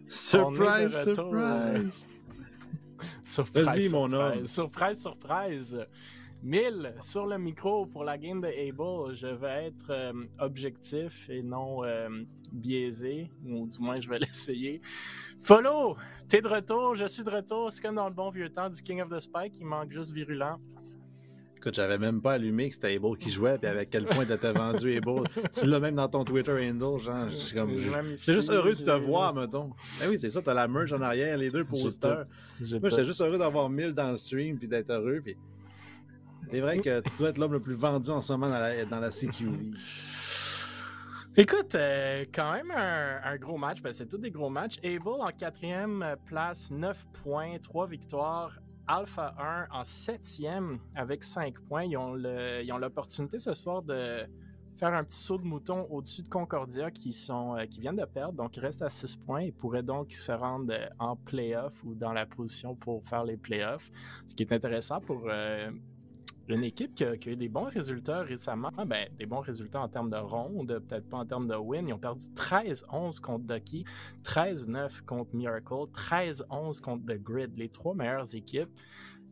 Surprise, On est de retour. surprise! Surprise, Vas-y, mon surprise, homme. surprise, surprise. 1000 sur le micro pour la game de Able. Je vais être objectif et non biaisé, ou du moins je vais l'essayer. Follow, t'es de retour, je suis de retour. C'est comme dans le bon vieux temps du King of the Spike, il manque juste Virulent. Écoute, j'avais même pas allumé que c'était Able qui jouait, puis avec quel point t'étais vendu Able. Tu l'as même dans ton Twitter handle, genre. J'étais juste heureux de te voir, mettons. Ben oui, c'est ça, t'as la merch en arrière, les deux posters. Moi, j'étais juste heureux d'avoir 1000 dans le stream, puis d'être heureux, puis c'est vrai que tu dois être l'homme le plus vendu en ce moment dans la CQV. Écoute, quand même un gros match, ben, c'est tous des gros matchs. Able en 4e place, 9 points, 3 victoires. Alpha 1 en 7e avec 5 points. Ils ont l'opportunité ce soir de faire un petit saut de mouton au-dessus de Concordia qui viennent de perdre. Donc, ils restent à 6 points. Ils pourraient donc se rendre en play-off ou dans la position pour faire les play-offs. Ce qui est intéressant pour une équipe qui a eu des bons résultats récemment. Ben, des bons résultats en termes de ronde, peut-être pas en termes de win. Ils ont perdu 13-11 contre Ducky, 13-9 contre Miracle, 13-11 contre The Grid. Les 3 meilleures équipes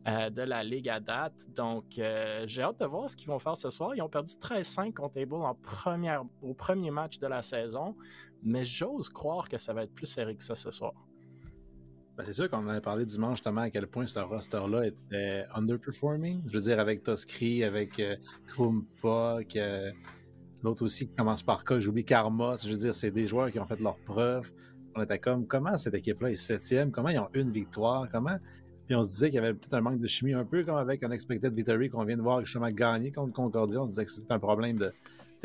de la ligue à date. Donc, j'ai hâte de voir ce qu'ils vont faire ce soir. Ils ont perdu 13-5 contre Able au premier match de la saison, mais j'ose croire que ça va être plus serré que ça ce soir. Ben, c'est sûr qu'on en avait parlé dimanche justement à quel point ce roster-là était underperforming. Je veux dire, avec Toskri, avec Krumpa, l'autre aussi qui commence par K, j'oublie Karma. Je veux dire, c'est des joueurs qui ont fait leurs preuves. On était comme, comment cette équipe-là est 7e? Comment ils ont une victoire? Comment? Puis on se disait qu'il y avait peut-être un manque de chimie, un peu comme avec un expected victory qu'on vient de voir justement gagner contre Concordia. On se disait que c'était un problème de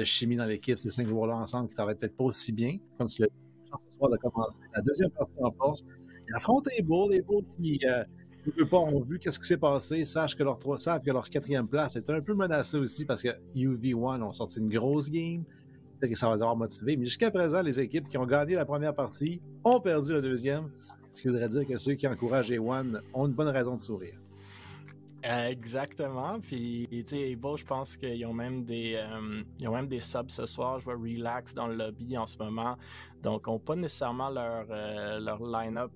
chimie dans l'équipe, ces 5 joueurs-là ensemble qui travaillent peut-être pas aussi bien, comme tu l'as dit ce soir de commencer. La deuxième partie en force, ils affrontent les Bulls qui ne veulent pas, ont vu qu'est-ce qui s'est passé, savent que leur 4e place est un peu menacée aussi parce que UV1 ont sorti une grosse game. Peut-être que ça va les avoir motivés. Mais jusqu'à présent, les équipes qui ont gagné la première partie ont perdu la deuxième. Ce qui voudrait dire que ceux qui encouragent A1 ont une bonne raison de sourire. Exactement. Puis, tu sais, Able, je pense qu'ils ont même des subs ce soir. Je vois Relax dans le lobby en ce moment. Donc, ils n'ont pas nécessairement leur line-up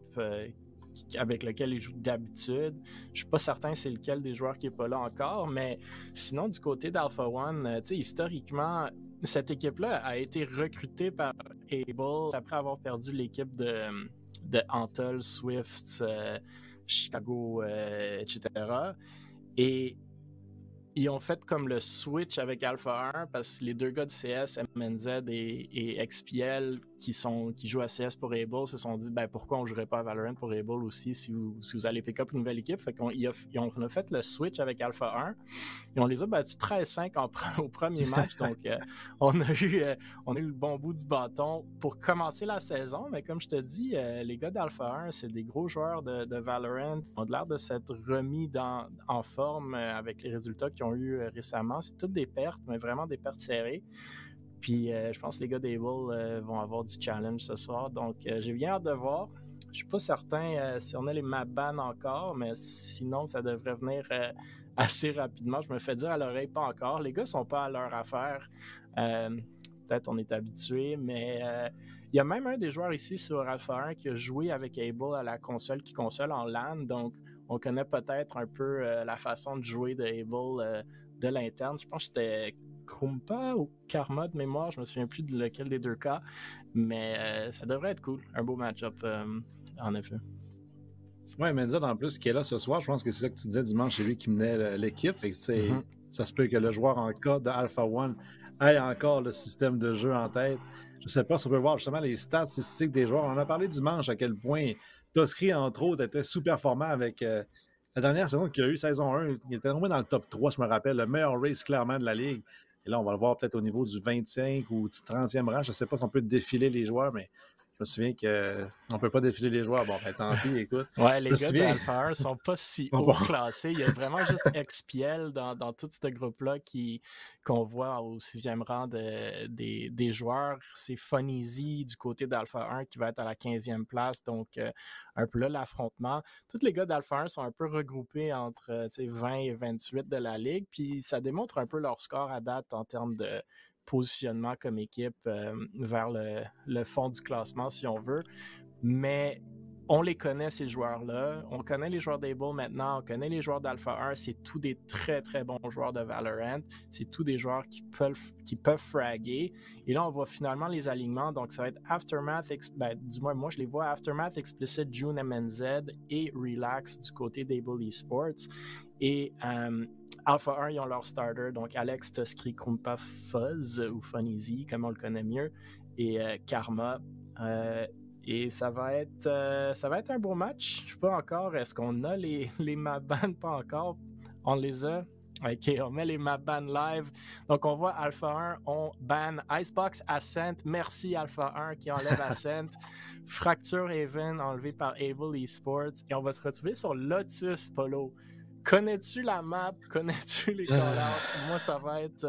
avec lequel ils jouent d'habitude. Je suis pas certain c'est lequel des joueurs qui est pas là encore, mais sinon, du côté d'Alpha One, tu sais, historiquement, cette équipe-là a été recrutée par Able après avoir perdu l'équipe de Antol, Swift, Chicago, etc. Et ils ont fait comme le switch avec Alpha 1 parce que les deux gars de CS, MNZ et XPL qui jouent à CS pour Able se sont dit pourquoi on ne jouerait pas à Valorant pour Able aussi si vous allez pick up une nouvelle équipe. Fait qu'on a fait le switch avec Alpha 1 et on les a battus 13-5 au premier match. Donc on a eu le bon bout du bâton pour commencer la saison. Mais comme je te dis, les gars d'Alpha 1, c'est des gros joueurs de Valorant. Ils ont l'air de s'être remis en forme avec les résultats qu'ils ont eu récemment. C'est toutes des pertes, mais vraiment des pertes serrées. Puis je pense que les gars d'Able vont avoir du challenge ce soir. Donc j'ai bien hâte de voir. Je suis pas certain si on a les map bans encore, mais sinon ça devrait venir assez rapidement. Je me fais dire à l'oreille pas encore. Les gars sont pas à leur affaire. Peut-être on est habitué, mais il y a même un des joueurs ici sur Alpha 1 qui a joué avec Able à la console en LAN. Donc on connaît peut-être un peu la façon de jouer de Able de l'interne. Je pense que c'était Krumpa ou Karma de mémoire, je me souviens plus de lequel des deux cas, mais ça devrait être cool, un beau match-up en effet. Ouais, Menza en plus qui est là ce soir, je pense que c'est ça que tu disais dimanche, c'est lui qui menait l'équipe. Et ça se peut que le joueur en cas de Alpha One ait encore le système de jeu en tête. Je sais pas si on peut voir justement les stats statistiques des joueurs. On en a parlé dimanche à quel point Toskri, entre autres, était sous-performant avec la dernière saison qu'il a eu, saison 1. Il était tombé dans le top 3, je me rappelle, le meilleur race clairement de la ligue. Et là, on va le voir peut-être au niveau du 25 ou du 30e rang. Je ne sais pas si on peut défiler les joueurs, mais je me souviens qu'on ne peut pas défiler les joueurs. Bon, tant pis, écoute. Ouais, les gars d'Alpha 1 sont pas si haut classés. Il y a vraiment juste XPL dans tout ce groupe-là qu'on voit au 6e rang des joueurs. C'est Funeasy du côté d'Alpha 1 qui va être à la 15e place. Donc, un peu là, l'affrontement. Tous les gars d'Alpha 1 sont un peu regroupés entre 20 et 28 de la ligue. Puis, ça démontre un peu leur score à date en termes de positionnement comme équipe vers le fond du classement, si on veut. mais on les connaît, ces joueurs-là. On connaît les joueurs d'Able maintenant, on connaît les joueurs d'Alpha 1. C'est tous des très, très bons joueurs de Valorant. C'est tous des joueurs qui peuvent fraguer. Et là, on voit finalement les alignements. Donc, ça va être Aftermath, du moins, moi, je les vois Aftermath, Explicit, June MNZ et Relax du côté d'Able Esports. Et Alpha 1, ils ont leur starter. Donc, Alex, Tuskry, Krumpa, Fuzz, ou Funeasy, comme on le connaît mieux, et Karma. Et ça va être un beau match. Je sais pas encore. Est-ce qu'on a les map bans? Pas encore. On les a. OK, on met les map bans live. Donc, on voit Alpha 1, on ban Icebox Ascent. Merci Alpha 1 qui enlève Ascent. Fracture Haven enlevé par Able Esports. Et on va se retrouver sur Lotus, Polo. Connais-tu la map? Connais-tu les call-outs? Moi, ça va être...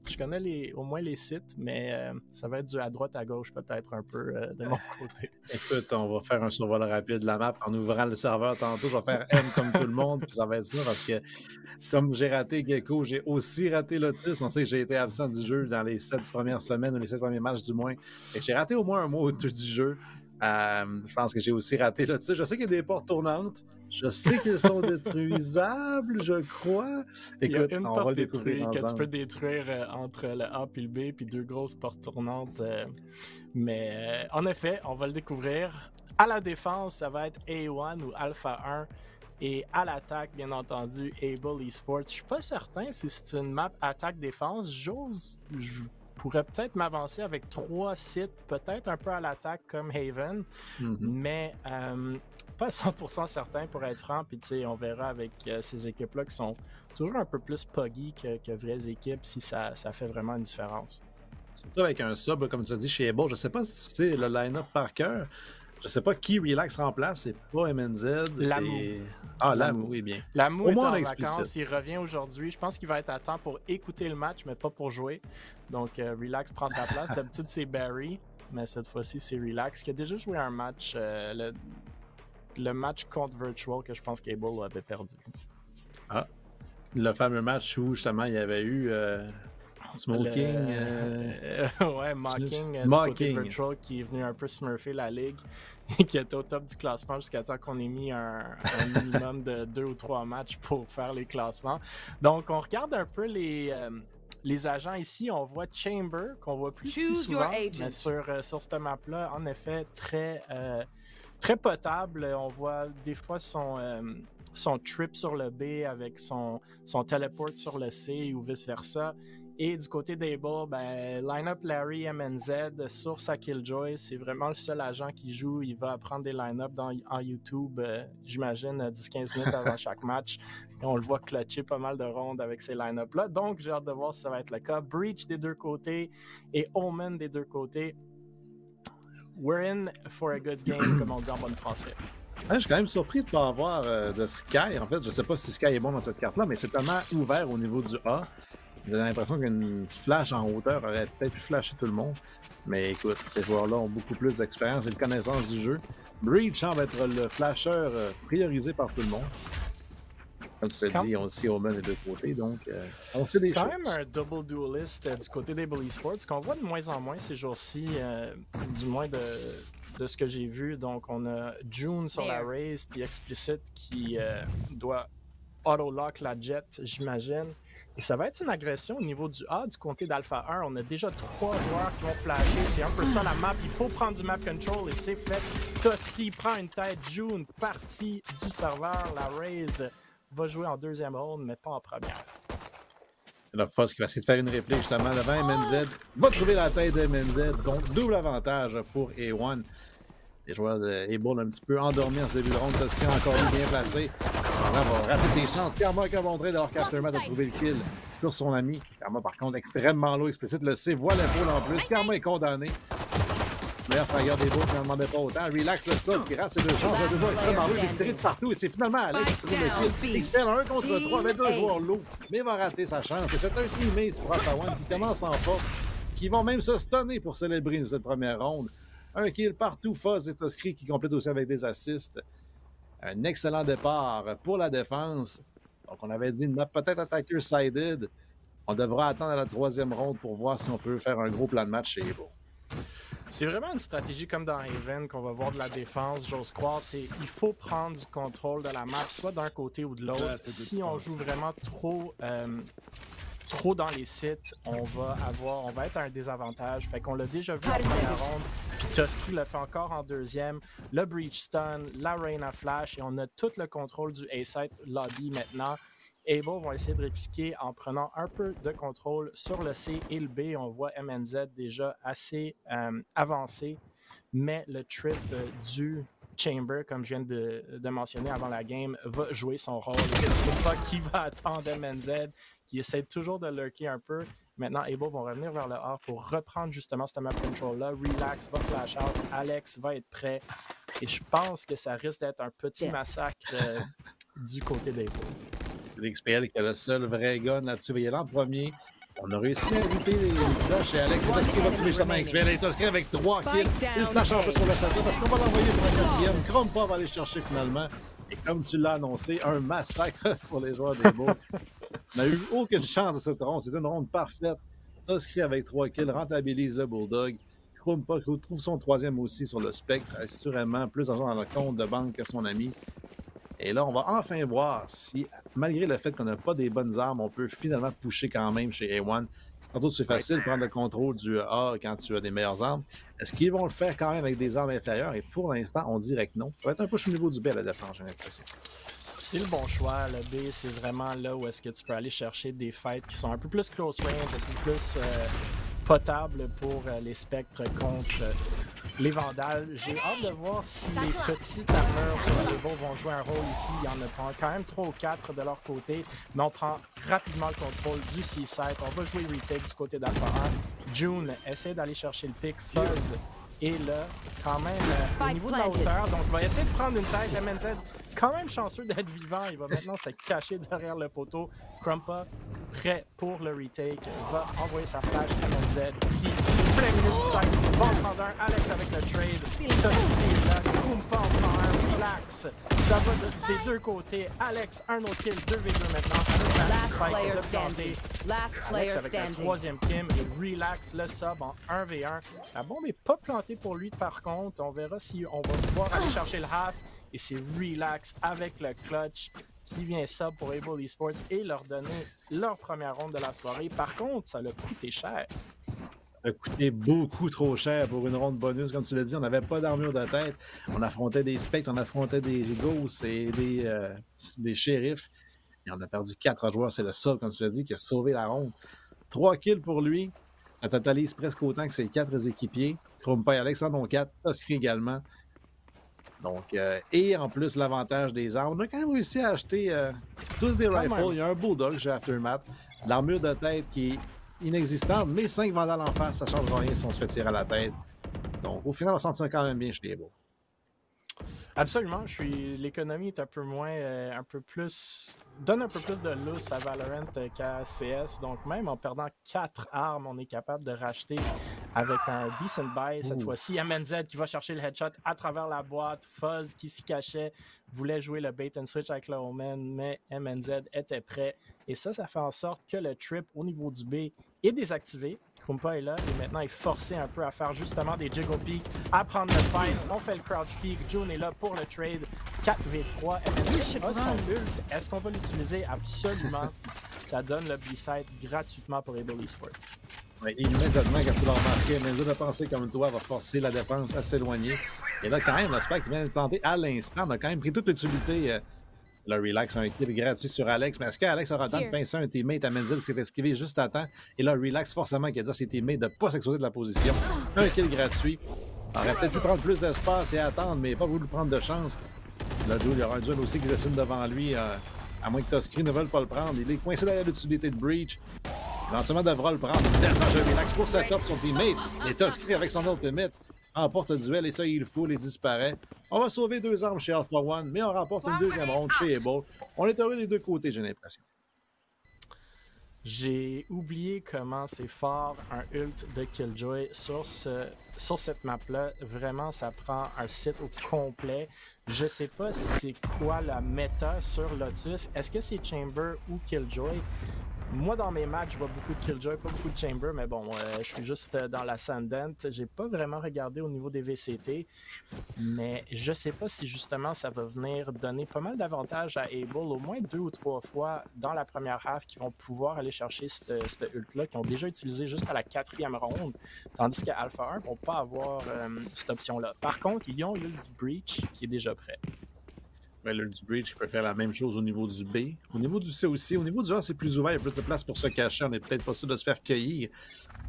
je connais au moins les sites, mais ça va être du à droite, à gauche, peut-être un peu de mon côté. Écoute, on va faire un survol rapide de la map en ouvrant le serveur tantôt. Je vais faire M comme tout le monde, puis ça va être ça, parce que comme j'ai raté Gecko, j'ai aussi raté Lotus. On sait que j'ai été absent du jeu dans les 7 premières semaines, ou les 7 premiers matchs du moins. Et j'ai raté au moins un mois ou deux du jeu. Je pense que j'ai aussi raté Lotus. Je sais qu'il y a des portes tournantes. Je sais qu'ils sont détruisables, je crois. Écoute, il y a une on porte va le découvrir que tu ensemble. peux détruire entre le A et le B, puis 2 grosses portes tournantes. Mais en effet, on va le découvrir. À la défense, ça va être A1 ou Alpha 1. Et à l'attaque, bien entendu, Able Esports. Je suis pas certain si c'est une map attaque-défense. Je pourrais peut-être m'avancer avec 3 sites, peut-être un peu à l'attaque comme Haven, mais pas 100% certain pour être franc. Puis tu sais, on verra avec ces équipes-là qui sont toujours un peu plus puggy que vraies équipes si ça fait vraiment une différence. Surtout avec un sub, comme tu as dit, chez Able. Je sais pas si tu sais le line-up par cœur. Je sais pas qui Relax remplace, c'est pas MNZ. Lamou. Ah, Lamou, oui, bien. Lamou est en vacances, il revient aujourd'hui. Je pense qu'il va être à temps pour écouter le match, mais pas pour jouer. Donc, Relax prend sa place. D'habitude, c'est Barry, mais cette fois-ci, c'est Relax qui a déjà joué un match, le match contre Virtual que je pense qu'Able avait perdu. Ah, le fameux match où justement il y avait eu Smoking. Ouais, Mocking du côté Virtual qui est venu un peu smurfer la ligue et qui était au top du classement jusqu'à temps qu'on ait mis un minimum de 2 ou 3 matchs pour faire les classements. Donc, on regarde un peu les agents ici. On voit Chamber, qu'on voit plus si souvent, mais sur cette map-là, en effet, très potable. On voit des fois son trip sur le B avec son teleport sur le C ou vice-versa. Et du côté d'Able, line-up Larry MNZ sur sa Killjoy, c'est vraiment le seul agent qui joue. Il va apprendre des line-up en YouTube, j'imagine, 10-15 minutes avant chaque match. Et on le voit clutcher pas mal de rondes avec ces line-up-là. Donc, j'ai hâte de voir si ça va être le cas. Breach des deux côtés et Omen des deux côtés. We're in for a good game, comme on dit en bon français. Je suis quand même surpris de ne pas avoir de Sky. En fait, je sais pas si Sky est bon dans cette carte-là, mais c'est tellement ouvert au niveau du A. J'ai l'impression qu'une flash en hauteur aurait peut-être pu flasher tout le monde. Mais écoute, ces joueurs-là ont beaucoup plus d'expérience et de connaissance du jeu. Breach semble être le flasher priorisé par tout le monde. Comme tu l'as dit, on sait Omen des deux côtés, donc on sait des choses. Quand même un double duelist du côté d'Able Esports, qu'on voit de moins en moins ces jours-ci, du moins de ce que j'ai vu. Donc, on a June sur la Raze, puis Explicit qui doit auto-lock la Jet, j'imagine. Et ça va être une agression au niveau du A, du côté d'Alpha 1. On a déjà 3 joueurs qui vont flasher. C'est un peu ça la map. Il faut prendre du map control et c'est fait. Tuskry prend une tête. June, partie du serveur. La Raze va jouer en deuxième round, mais pas en première. La Foss qui va essayer de faire une réplique justement devant MNZ. Va trouver la tête de MNZ. Donc, double avantage pour A1. Les joueurs de Able un petit peu endormis en ce début de ronde. Tuskry encore bien placé. Karma va rater ses chances. Karma qui a montré d'avoir qu'Aftermath a trouvé le kill sur son ami. Karma, par contre, extrêmement low, explicite. Le C voit l'épaule en plus. Karma est condamné. Meilleur fragueur des bouts qui n'en demandait pas autant. Relax le sol, qui rate ses deux chances. Le 2 extrêmement low, il est tiré de partout. Et c'est finalement Alex qui trouve le kill. Expert 1 contre 3 avec 2 joueurs low. Mais il va rater sa chance. Et c'est un teammate pour Alpha 1 qui commence en force. Qui vont même se stunner pour célébrer cette première ronde. Un kill partout. Fuzz et Tuskry qui complètent aussi avec des assists. Un excellent départ pour la défense. Donc, on avait dit une map peut-être attacker-sided. On devra attendre à la troisième ronde pour voir si on peut faire un gros plan de match chez Able. C'est vraiment une stratégie comme dans Haven qu'on va voir de la défense, j'ose croire. Il faut prendre du contrôle de la map, soit d'un côté ou de l'autre. Si on joue vraiment trop dans les sites, on va être à un désavantage. Fait qu'on l'a déjà vu en première ronde, puis Tusky le fait encore en deuxième. Le Breach Stun, la Rain of Flash, et on a tout le contrôle du A-Site lobby maintenant. Able vont essayer de répliquer en prenant un peu de contrôle sur le C et le B. On voit MNZ déjà assez avancé, mais le trip du Chamber, comme je viens de mentionner avant la game, va jouer son rôle. C'est pas qui va attendre MNZ, qui essaie toujours de lurker un peu. Maintenant, Able vont revenir vers le A pour reprendre justement cette map control-là. Relax va flash out, Alex va être prêt. Et je pense que ça risque d'être un petit massacre du côté d'Able. L'XPL qui a le seul vrai gun là-dessus. Il est là en premier. On a réussi à éviter les flashs chez Alex. Toski va trouver justement XPL. Et Toski avec 3 kills. Il flash un peu sur le setup parce qu'on va l'envoyer pour un quatrième. Krumpa va aller chercher finalement. Et comme tu l'as annoncé, un massacre pour les joueurs des Bulls. On n'a eu aucune chance de cette ronde. C'est une ronde parfaite. Toski avec 3 kills rentabilise le Bulldog. Krumpa trouve son troisième aussi sur le spectre. Assurément plus d'argent dans le compte de banque que son ami. Et là, on va enfin voir si, malgré le fait qu'on n'a pas des bonnes armes, on peut finalement pusher quand même chez A1. Tantôt, c'est facile de prendre le contrôle du A quand tu as des meilleures armes. Est-ce qu'ils vont le faire quand même avec des armes inférieures? Et pour l'instant, on dirait que non. Ça va être un push au niveau du B à la défense, j'ai l'impression. C'est le bon choix. Le B, c'est vraiment là où est-ce que tu peux aller chercher des fights qui sont un peu plus close range, un peu plus potables pour les spectres contre les vandales. J'ai hâte de voir si les petites armures sur les Bulls vont jouer un rôle ici. Il y en a quand même 3 ou 4 de leur côté, mais on prend rapidement le contrôle du C-site. On va jouer retake du côté d'Alpha 1. June essaie d'aller chercher le pick. Fuzz est là, quand même au niveau de la hauteur. Donc, il va essayer de prendre une tête. MNZ, quand même chanceux d'être vivant. Il va maintenant se cacher derrière le poteau. Krumpa, prêt pour le retake, va envoyer sa flash à MNZ qui plein milieu du site, va en prendre un. Alex avec le trade, Tusky là, Krumpa en prend un, relax. Ça va des deux côtés. Alex, un autre kill, 2v2 maintenant. Alex avec la troisième kill et relax le sub en 1v1. La bombe n'est pas plantée pour lui par contre. On verra si on va pouvoir aller chercher le half. Et c'est relax avec le clutch qui vient sub pour Able Esports et leur donner leur première ronde de la soirée. Par contre, ça l'a coûté cher. Ça a coûté beaucoup trop cher pour une ronde bonus. Comme tu l'as dit, on n'avait pas d'armure de tête. On affrontait des spectres, on affrontait des ghosts et des shérifs. Et on a perdu 4 joueurs. C'est le sub, comme tu l'as dit, qui a sauvé la ronde. 3 kills pour lui. Ça totalise presque autant que ses 4 équipiers. Krumpa et Alex en ont 4. Tusky également. Donc, et en plus, l'avantage des armes. On a quand même réussi à acheter tous des rifles. Il y a un Bulldog chez Aftermath. L'armure de tête qui est inexistante, mais 5 vandales en face, ça ne change rien si on se fait tirer à la tête. Donc, au final, on s'en tient quand même bien chez les Bulls. Absolument, l'économie est un peu moins, donne un peu plus de loose à Valorant qu'à CS. Donc même en perdant 4 armes, on est capable de racheter avec un decent buy. Cette fois-ci, MNZ qui va chercher le headshot à travers la boîte. Fuzz qui s'y cachait, voulait jouer le bait and switch avec le Omen, mais MNZ était prêt. Et ça fait en sorte que le trip au niveau du B est désactivé. Krumpa est là et maintenant il est forcé un peu à faire justement des jiggle peeks, à prendre le fight. On fait le crouch peek. June est là pour le trade. 4v3. MNZ a son ult. Est-ce qu'on va l'utiliser? Absolument. Ça donne le B-side gratuitement pour Able Esports. Oui, immédiatement, quand tu l'as remarqué, MNZ a pensé comme toi, va forcer la défense à s'éloigner. Et là, quand même, le spec vient de planter à l'instant. On a quand même pris toute l'utilité. Le relax, un kill gratuit sur Alex. Mais est-ce qu'Alex aura le temps de pincer un teammate à Menzel qui s'est esquivé juste à temps? Et là, relax, forcément, qui a dit à ses teammates de ne pas s'exposer de la position. Un kill gratuit. On aurait peut-être pu prendre plus d'espace et attendre, mais pas voulu prendre de chance. Là, Joe, il y aura un duel aussi qui dessine devant lui. À moins que Tusky ne veuille pas le prendre. Il est coincé derrière l'utilité de Breach. Éventuellement, devra le prendre. Relax pour setup son teammate. Et Tusky avec son ultimate remporte le duel et ça, il fout et disparaît. On va sauver 2 armes chez Alpha One, mais on remporte une deuxième ronde chez Able. On est heureux des deux côtés, j'ai l'impression. J'ai oublié comment c'est fort un ult de Killjoy sur cette map-là. Vraiment, ça prend un site au complet. Je sais pas c'est quoi la méta sur Lotus. Est-ce que c'est Chamber ou Killjoy? Moi, dans mes matchs, je vois beaucoup de Killjoy, pas beaucoup de Chamber, mais bon, je suis juste dans l'Ascendant. J'ai pas vraiment regardé au niveau des VCT, mais je sais pas si justement ça va venir donner pas mal d'avantages à Able, au moins 2 ou 3 fois dans la première half, qui vont pouvoir aller chercher cette ult-là, qui ont déjà utilisé juste à la 4e ronde, tandis qu'à Alpha 1 vont pas avoir cette option-là. Par contre, ils ont l'ult du Breach qui est déjà prêt. Ben, le du Breach peut faire la même chose au niveau du B. Au niveau du C aussi. Au niveau du A, c'est plus ouvert. Il y a plus de place pour se cacher. On n'est peut-être pas sûr de se faire cueillir.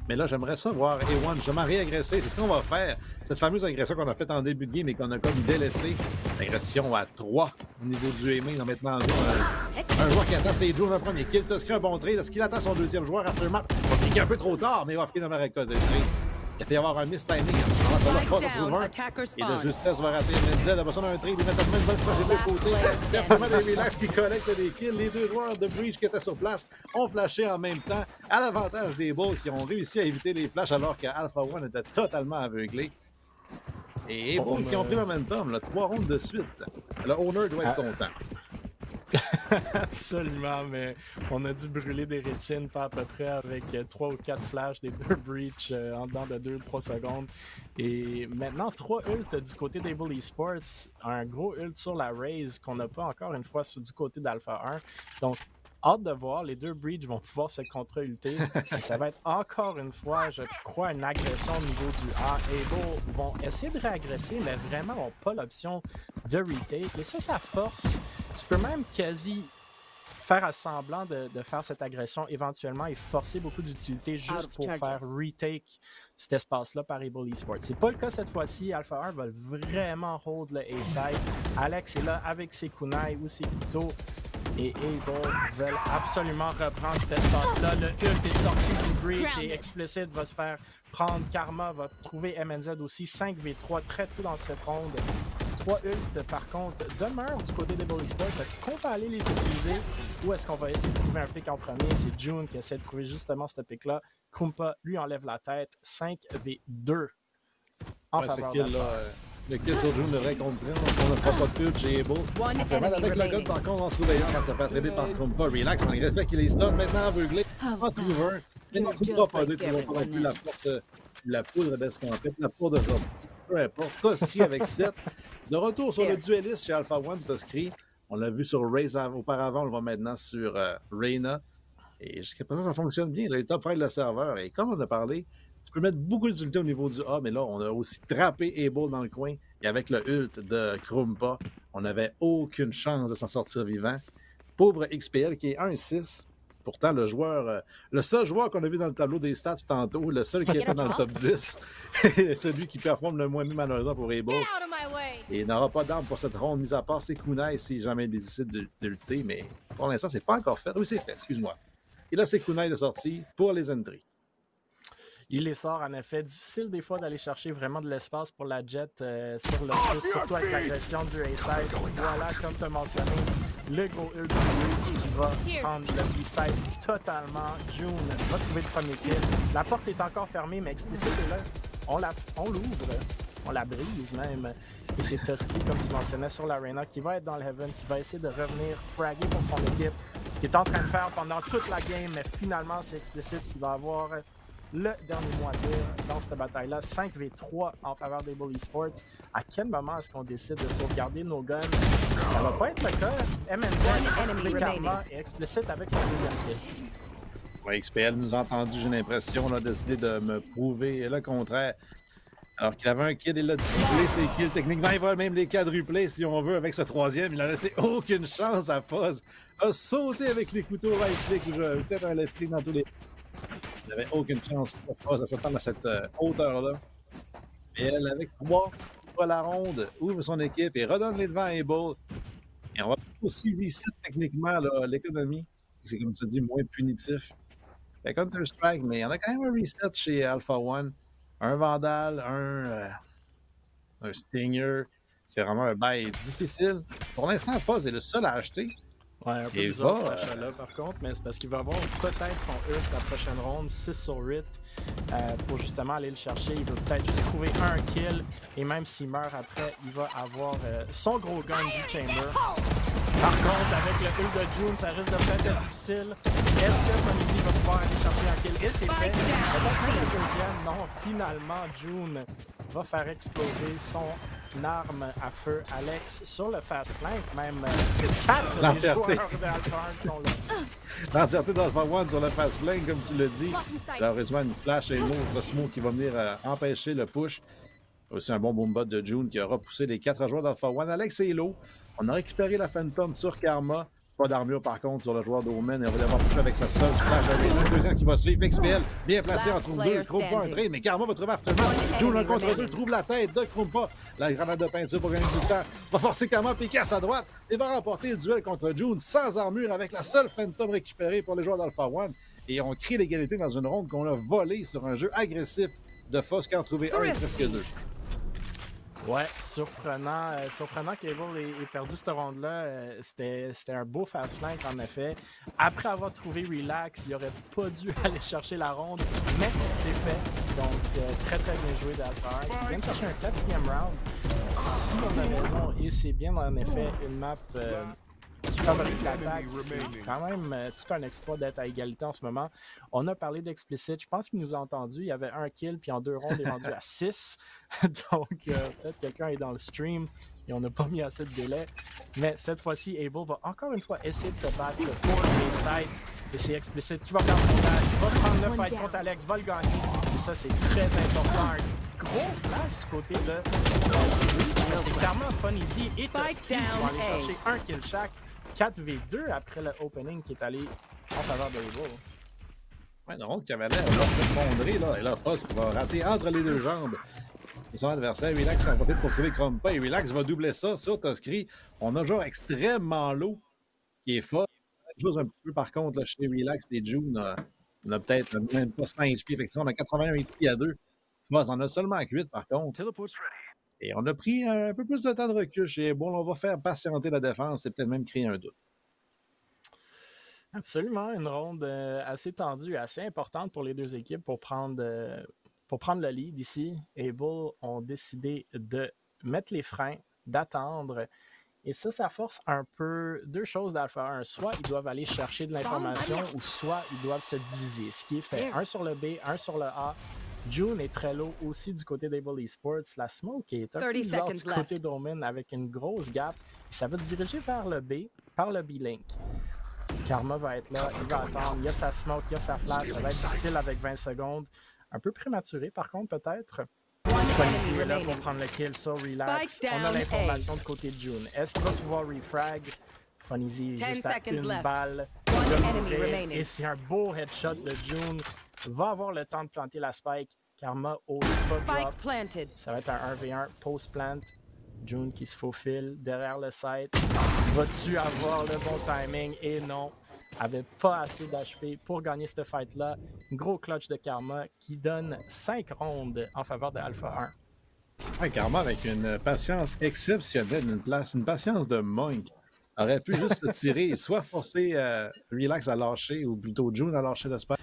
Mais là, j'aimerais ça voir A1 justement réagresser. C'est ce qu'on va faire. Cette fameuse agression qu'on a faite en début de game et qu'on a comme délaissé. L'agression à 3 au niveau du aimé. On a maintenant un joueur qui attend ses Joe un premier kill. Tuskry un bon trade. Est-ce qu'il attend son deuxième joueur après le match? Il va cliquer un peu trop tard, mais il va finir dans la récolte de trade. Il va y avoir un miss-timing. Et de justesse va rater Menzel. Après ça, on a un trade. Il met tellement une bonne proche des deux côtés. Il y a vraiment des relax qui collectent des kills. Les deux joueurs de Breach qui étaient sur place ont flashé en même temps à l'avantage des Bulls qui ont réussi à éviter les flashs alors qu'Alpha One était totalement aveuglé. Et Bulls qui ont pris le momentum, là, 3 rondes de suite. Le owner doit être content. Absolument, mais on a dû brûler des rétines pas à peu près avec 3 ou 4 flashs des deux Breach en dedans de 2 ou 3 secondes. Et maintenant, 3 ults du côté d'Able Esports, un gros ult sur la Raze qu'on n'a pas encore une fois du côté d'Alpha 1. Donc, hâte de voir, les deux Breach vont pouvoir se contre-ulter. Ça va être encore une fois, je crois, une agression au niveau du A. Able vont essayer de réagresser, mais vraiment n'ont pas l'option de retake. Et ça force. Tu peux même quasi faire semblant de faire cette agression éventuellement et forcer beaucoup d'utilité juste pour faire retake cet espace-là par Able Esports. C'est pas le cas cette fois-ci. Alpha 1 veulent vraiment hold le A-side. Alex est là avec ses kunai ou ses couteaux. Et Able veulent absolument reprendre cet espace-là. Le ult est sorti du Breach et Explicit va se faire prendre. Karma va trouver MNZ aussi. 5v3 très tôt dans cette ronde. 3 ults, par contre, demeurent du côté des Bully Sports. Est-ce qu'on va aller les utiliser ou est-ce qu'on va essayer de trouver un pick en premier? C'est June qui essaie de trouver justement ce pick-là. Kumpa lui enlève la tête. 5v2 en faveur de le kill sur June devrait comprendre. On ne fera pas de pute chez Able. On fait mal avec le gars, par contre, on se trouve ailleurs quand ça fait aider par Kumpa. Relax, malgré le fait qu'il est stun maintenant aveuglé. En trouver un. Mais ne trouvera pas deux, ils vont pas non plus la poudre d'escampette, la poudre de sortie. Peu importe. Tuskry avec 7. De retour sur le dueliste chez Alpha One, Tuskry. On l'a vu sur Raze auparavant, on le voit maintenant sur Reyna. Et jusqu'à présent, ça fonctionne bien. Il a eu le top 5 le serveur. Et comme on a parlé, tu peux mettre beaucoup d'utilité au niveau du A, mais là, on a aussi trappé Able dans le coin. Et avec le ult de Krumpa, on n'avait aucune chance de s'en sortir vivant. Pauvre XPL qui est 1-6. Pourtant, le seul joueur qu'on a vu dans le tableau des stats tantôt, le seul qui était dans le top 10, celui qui performe le moins malheureusement pour Able. Et il n'aura pas d'arme pour cette ronde, mis à part ses kunai si jamais il décide de lutter, mais pour l'instant, c'est pas encore fait. Oui, c'est fait, excuse-moi. Et là, c'est kunai de sortie pour les entries. Il les sort en effet. Difficile des fois d'aller chercher vraiment de l'espace pour la jet sur le plus, surtout avec l'agression du A-side. Voilà, comme tu as mentionné, le gros ult qui va prendre le B-side totalement. June va trouver le premier kill. La porte est encore fermée, mais Explicit est là. On l'ouvre, on la brise même. Et c'est Tuskry, comme tu mentionnais, sur l'Arena, qui va être dans le Heaven, qui va essayer de revenir fraguer pour son équipe. Ce qu'il est en train de faire pendant toute la game, mais finalement, c'est Explicit qui va avoir le dernier mot à dire dans cette bataille-là. 5v3 en faveur des Bully Sports. À quel moment est-ce qu'on décide de sauvegarder nos guns? Ça va pas être le cas. MNZ, Karma et Explicit avec son deuxième kill. Ouais, XPL nous a entendu, j'ai l'impression, a décidé de me prouver le contraire. Alors qu'il avait un kill, il a triplé ses kills. Techniquement, il va même les quadrupler si on veut avec ce troisième. Il n'a laissé aucune chance à Fuzz. A sauté avec les couteaux right click ou peut-être un left click dans tous les... Il n'avait aucune chance pour Fuzz à s'attendre à cette hauteur-là. Et elle, avec 3, ouvre la ronde, ouvre son équipe et redonne les devants à Able. Et on va aussi reset techniquement l'économie. C'est comme tu dis, moins punitif. Fait Counter-Strike, mais il y en a quand même un reset chez Alpha One. Un Vandal, un Stinger. C'est vraiment un bail difficile. Pour l'instant, Fuzz est le seul à acheter. Ouais, un peu Et bizarre va, cet achat-là par contre, mais c'est parce qu'il va avoir peut-être son ult la prochaine ronde, 6 sur 8, pour justement aller le chercher. Il veut peut-être juste trouver un kill, et même s'il meurt après, il va avoir son gros gun du Chamber. Par contre, avec le ult de June, ça risque de peut-être être difficile. Est-ce que Fonizy va pouvoir aller chercher un kill? Et c'est fait. Le deuxième, non, finalement, June va faire exploser son arme à feu. Alex sur le fast flank, même 4 des joueurs de Alpha 1 sont là. L'entièreté d'Alpha One sur le fast flank, comme tu l'as dit. Heureusement, une flash et l'autre smoke qui va venir empêcher le push. Aussi un bon boombot de June qui aura poussé les 4 joueurs d'Alpha One. Alex est low. On a récupéré la Phantom sur Karma. Pas d'armure par contre sur le joueur d'Omen. Et on va devoir toucher avec sa seule splash. Le deuxième qui va suivre. XPL bien placé en trouve deux. Trouve pas un trade, mais Karma va trouver Aftermath. June un contre deux. Trouve la tête de Krumpa. La grenade de peinture pour gagner du temps. Va forcer Karma à piquer à sa droite. Et va remporter le duel contre June sans armure avec la seule Phantom récupérée pour les joueurs d'Alpha One. Et on crée l'égalité dans une ronde qu'on a volée sur un jeu agressif de Foss qui en trouvait un et presque deux. Ouais, surprenant qu'Able ait perdu cette ronde-là. C'était un beau fast flank, en effet. Après avoir trouvé Relax, il aurait pas dû aller chercher la ronde, mais c'est fait. Donc, très très bien joué d'Alpha 1. Il vient de chercher un 4e round. Si on a raison, et c'est bien en effet une map qui favorise l'attaque. C'est quand même tout un exploit d'être à égalité en ce moment. On a parlé d'Explicit. Je pense qu'il nous a entendu. Il y avait un kill, puis en 2 rondes, il est rendu à 6. Donc, peut-être quelqu'un est dans le stream et on n'a pas mis assez de délai. Mais cette fois-ci, Able va encore une fois essayer de se battre pour les sites. Et c'est Explicit qui va faire son dash, va prendre le fight contre Alex, va le gagner. Et ça, c'est très important. Un gros flash du côté de... c'est clairement Fonizy et Tusky qui vont aller chercher un kill chaque. 4v2 après le opening qui est allé en faveur de Able. Ouais, une ronde qui avait l'air de s'effondrer, là. Et là, Foss qui va rater entre les deux jambes. Et son adversaire, Relax, va profiter pour trouver Krumpa. Et Relax va doubler ça sur Tuskry. On a un joueur extrêmement low qui est fort. Chose un petit peu, par contre, là, chez Relax et June, on a peut-être même pas 100 HP. Effectivement, on a 81 HP à 2. Foss en a seulement 8, par contre. Et on a pris un peu plus de temps de recul chez Able. On va faire patienter la défense et peut-être même créer un doute. Absolument, une ronde assez tendue, assez importante pour les deux équipes pour prendre le lead ici. Able ont décidé de mettre les freins, d'attendre. Et ça force un peu deux choses d'Alpha 1. Soit ils doivent aller chercher de l'information ou soit ils doivent se diviser. Ce qui est fait, un sur le B, un sur le A. June est très low aussi du côté d'Able Esports. La smoke est un peu bizarre du côté d'Omen avec une grosse gap. Ça va diriger vers le B, par le B-Link. Karma va être là, il va attendre. Il y a sa smoke, il y a sa flash. Ça va être difficile avec 20 secondes. Un peu prématuré par contre peut-être. Fonizy est là pour prendre le kill sur Relax. On a l'information du côté de June. Est-ce qu'il va pouvoir refrag? Fonizy juste à une balle. Et c'est un beau headshot de June. Va avoir le temps de planter la spike. Karma au pas drop. Ça va être un 1v1 post-plant. June qui se faufile derrière le site. Va-tu avoir le bon timing? Et non, avait pas assez d'HP pour gagner ce fight-là. Gros clutch de Karma qui donne 5 rondes en faveur de Alpha 1. Ouais, Karma avec une patience exceptionnelle, une patience de monk. Aurait pu juste se tirer, soit forcer Relax à lâcher, ou plutôt June à lâcher le spike,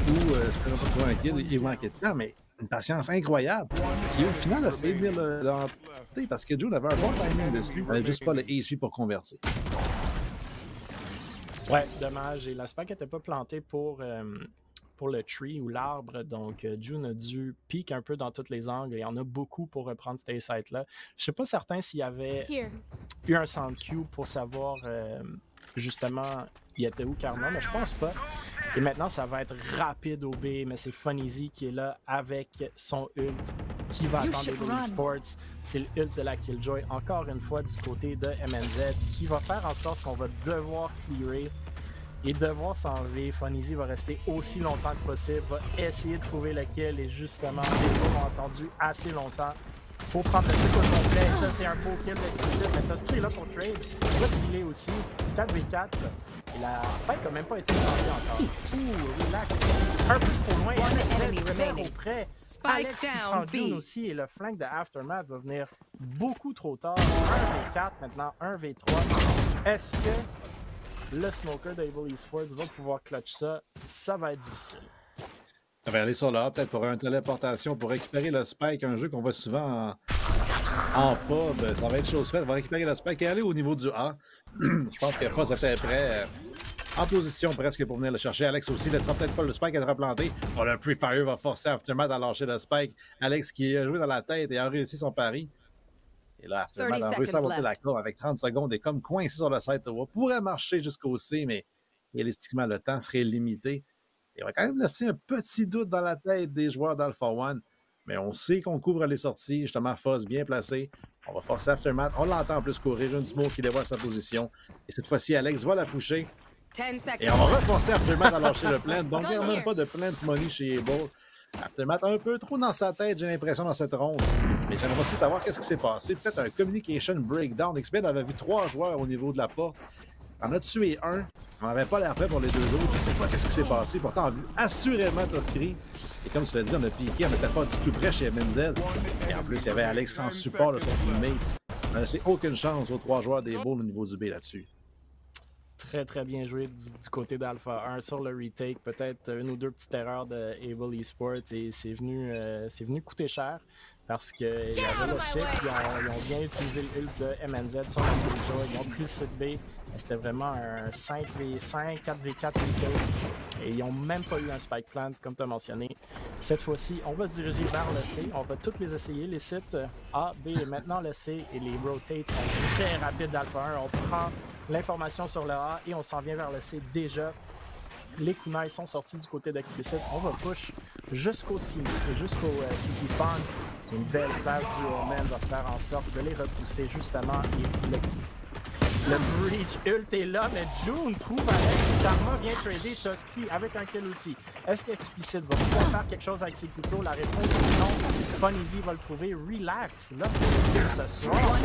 ou je ne peux pas trouver un kill, il manquait de temps, mais une patience incroyable, qui au final a fait venir l'emporter parce que June avait un bon timing dessus, il n'avait juste pas le HP pour convertir. Ouais, dommage, et la spike n'était pas plantée pour le tree ou l'arbre, donc June a dû peek un peu dans tous les angles et il y en a beaucoup pour reprendre ces sites-là. Je suis pas certain s'il y avait eu un sound cue pour savoir justement il était où Karma, mais je pense pas. Et maintenant ça va être rapide au B, mais c'est Fonizy qui est là avec son ult qui va attendre les Sports. C'est le ult de la Killjoy encore une fois du côté de MNZ qui va faire en sorte qu'on va devoir clearer et devoir s'enlever. Fonizy va rester aussi longtemps que possible, va essayer de trouver le kill et justement, les deux ont attendu assez longtemps pour prendre le cycle au complet. Ça, c'est un beau kill d'Explicit, mais Tuskry est là pour trade. Il va se healer aussi. 4v4. Et la spike n'a même pas été plantée encore. Ouh, relax. Un peu trop loin. Zéro près. Alex qui prend June aussi et le flank de Aftermath va venir beaucoup trop tard. 1v4, maintenant 1v3. Est-ce que le smoker d'Able Esports va pouvoir clutch ça. Ça va être difficile. On va aller sur le A, peut-être pour une téléportation, pour récupérer le spike, un jeu qu'on voit souvent en pub. Ça va être chose faite. On va récupérer le spike et aller au niveau du A. Je pense que Foz était prêt, en position presque pour venir le chercher. Alex aussi, laissera peut-être pas le spike être replanté. Bon, le Pre-Fire va forcer Aftermath à lâcher le spike. Alex qui a joué dans la tête et a réussi son pari. Et là, Aftermath a réussi à monter l'accord avec 30 secondes et comme coincé sur le site, on pourrait marcher jusqu'au C, mais réalistiquement, le temps serait limité. Il va quand même laisser un petit doute dans la tête des joueurs d'Alpha One. Mais on sait qu'on couvre les sorties. Justement, Foz bien placé. On va forcer Aftermath. On l'entend en plus courir. Une smoke qui dévoile sa position. Et cette fois-ci, Alex va la pusher. Et on va reforcer Aftermath à lâcher le plant. Donc, il n'y a même pas de plant money chez Able. Aftermath un peu trop dans sa tête, j'ai l'impression, dans cette ronde. Mais j'aimerais aussi savoir qu'est-ce qui s'est passé. Peut-être un communication breakdown. XPN avait vu 3 joueurs au niveau de la porte. On a tué un. On n'avait pas l'air prêt pour les 2 autres. Je ne sais pas qu'est-ce qui s'est passé. Pourtant, on a vu assurément Toscri. Et comme tu l'as dit, on a piqué. On n'était pas du tout prêt chez MNZ. Et en plus, il y avait Alex en support de son teammate. On n'a laissé aucune chance aux 3 joueurs des Bulls au niveau du B là-dessus. Très, très bien joué du côté d'Alpha 1 sur le retake. Peut-être une ou deux petites erreurs de Able Esports et c'est venu coûter cher parce qu'il y avait le site, ils ont bien utilisé le ult de MNZ sur le Ninja, ils ont pris le site B. C'était vraiment un 5v5, 4v4 kill et ils n'ont même pas eu un spike plant comme tu as mentionné. Cette fois-ci, on va se diriger vers le C. On va tous les essayer, les sites A, B et maintenant le C et les rotates sont très rapides d'Alpha 1. On prend l'information sur le A et on s'en vient vers le C déjà. Les kunai sont sortis du côté d'Explicit. On va push jusqu'au CT spawn. Une belle flash du Omen va faire en sorte de les repousser justement. Et le breach ult est là, mais June trouve Alex. Karma vient trader Toscri avec un kill aussi. Est-ce qu'Explicit va pouvoir faire quelque chose avec ses couteaux? La réponse est non. Funny va le trouver. Relax. Là, ce soir,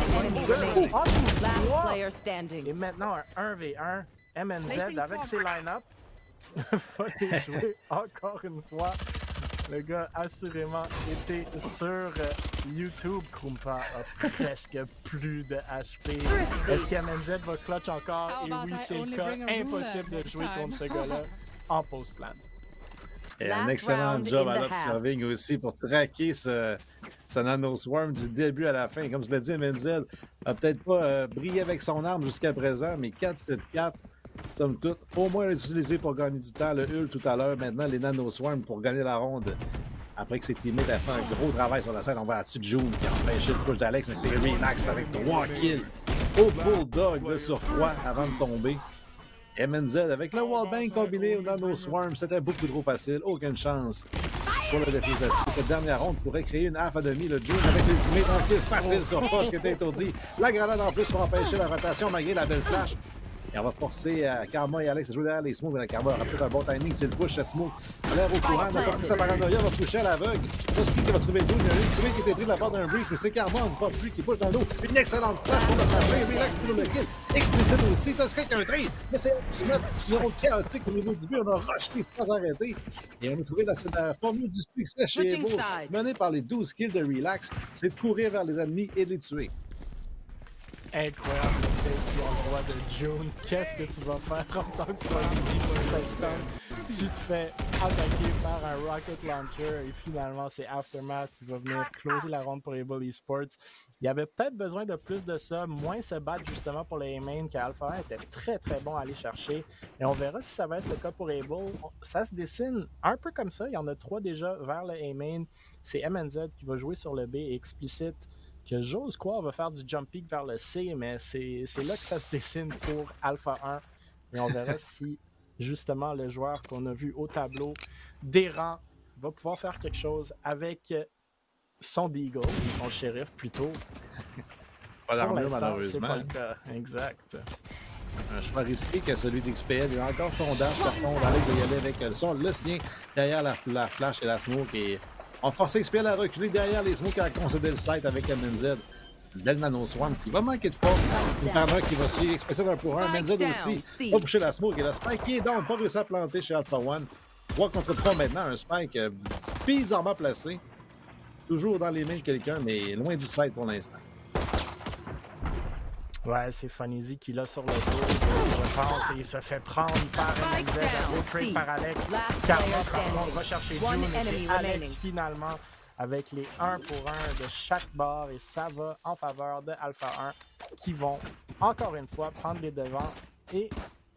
et maintenant un 1v1. MNZ avec ses line-up. Funny jouer encore une fois. Le gars assurément était sur YouTube. Krumpa a presque plus de HP. Est-ce qu'MNZ va clutch encore? Et oui, c'est le cas. Impossible de jouer contre ce gars-là en post-plant. Et un excellent job à l'observing aussi pour traquer ce Nano Swarm du début à la fin. Comme je l'ai dit, MNZ n'a peut-être pas brillé avec son arme jusqu'à présent, mais 4-7-4. Somme toute, au moins l'utiliser pour gagner du temps. Le Ult tout à l'heure, maintenant les Nano Swarm pour gagner la ronde. Après que ses teammates a fait un gros travail sur la scène, on va là-dessus de June qui a empêché le push d'Alex, mais c'est relax avec 3 kills au Bulldog là, sur 3 avant de tomber. MNZ avec le Wallbang combiné au Nano Swarm, c'était beaucoup trop facile, aucune chance pour le défi là-dessus. Cette dernière ronde pourrait créer une half à demi. Le June avec l'ultimate en kill facile sur Foz qui était étourdi. La grenade en plus pour empêcher la rotation malgré la belle flash. Et on va forcer Karma et Alex à jouer derrière les smokes. Mais la Karma aura peut-être un bon timing. C'est le push, cette smoke. A l'air au courant. On a pas pris sa paranoïa. On va pusher à l'aveugle. Toscri qui va trouver le dos. Il y a un ultimate qui était pris de la part d'un breach. Mais c'est Karma, on ne voit plus, qui push dans l'eau. Une excellente flash pour le flasher. Relax pour le kill. Explicite aussi. Toscri avec un trade. Mais c'est notre chaotique au niveau du but. On a rushé sans arrêter. Et on a trouvé la formule du succès chez Evo, menée par les 12 kills de Relax. C'est de courir vers les ennemis et de les tuer. Incroyable le take l'endroit de June. Qu'est-ce que tu vas faire en tant que Fonzie? Tu te fais stun, tu te fais attaquer par un rocket launcher et finalement c'est Aftermath qui va venir closer la ronde pour Able Esports. Il y avait peut-être besoin de plus de ça, moins se battre justement pour les A-main qu'Alpha 1 était très très bon à aller chercher. Et on verra si ça va être le cas pour Able. Ça se dessine un peu comme ça. Il y en a 3 déjà vers le A-main. C'est MNZ qui va jouer sur le B et Explicit que j'ose croire va faire du jump peak vers le C, mais c'est là que ça se dessine pour Alpha 1. Et on verra si, justement, le joueur qu'on a vu au tableau, Deran, va pouvoir faire quelque chose avec son Deagle, son shérif plutôt. Pas l'armure, malheureusement. C'est pas le cas, exact. Un choix risqué que celui d'XPL. Il a encore son dash, par contre. Alex va y aller avec le sien derrière la flash et la smoke. Et on force XPL à reculer derrière les smokes à concéder le site avec MNZ. Une belle Nano Swarm qui va manquer de force. Une Karma qui va suivre Explicit 1 pour 1. MNZ aussi va boucher la smoke. Et le Spike qui est down, pas réussi à planter chez Alpha One. 3 contre 3 maintenant. Un Spike bizarrement placé. Toujours dans les mains de quelqu'un, mais loin du site pour l'instant. Ouais, c'est Funny qui l'a sur le dos, je pense, et il se fait prendre par MNZ, le trade par Alex. Karma, par contre, va chercher June, et c'est Alex finalement avec les 1 pour 1 de chaque bord, et ça va en faveur de Alpha 1 qui vont encore une fois prendre les devants et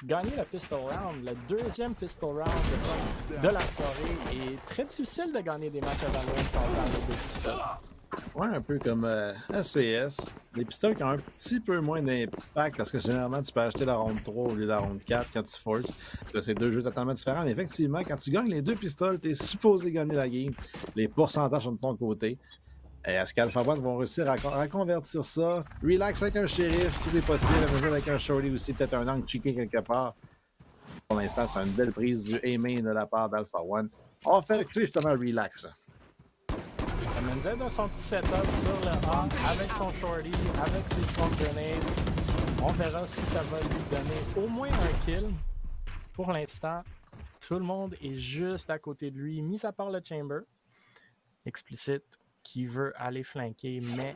gagner le pistol round, le deuxième pistol round de la soirée. Et très difficile de gagner des matchs à Valorant quand on parle de pistoles. Ouais, un peu comme SCS. Les pistoles qui ont un petit peu moins d'impact parce que généralement tu peux acheter la ronde 3 au lieu de la ronde 4 quand tu forces. C'est deux jeux totalement différents. Mais effectivement, quand tu gagnes les deux pistoles, tu es supposé gagner la game. Les pourcentages sont de ton côté. Et est-ce qu'Alpha One vont réussir à convertir ça? Relax avec un shérif, tout est possible. Avec un shorty aussi, peut-être un angle cheeky quelque part. Pour l'instant, c'est une belle prise du A-main de la part d'Alpha One. On va faire reculer justement Relax. MNZ a son petit setup sur le A avec son shorty, avec ses swamp grenades. On verra si ça va lui donner au moins un kill. Pour l'instant, tout le monde est juste à côté de lui, mis à part le Chamber. Explicite qui veut aller flanquer, mais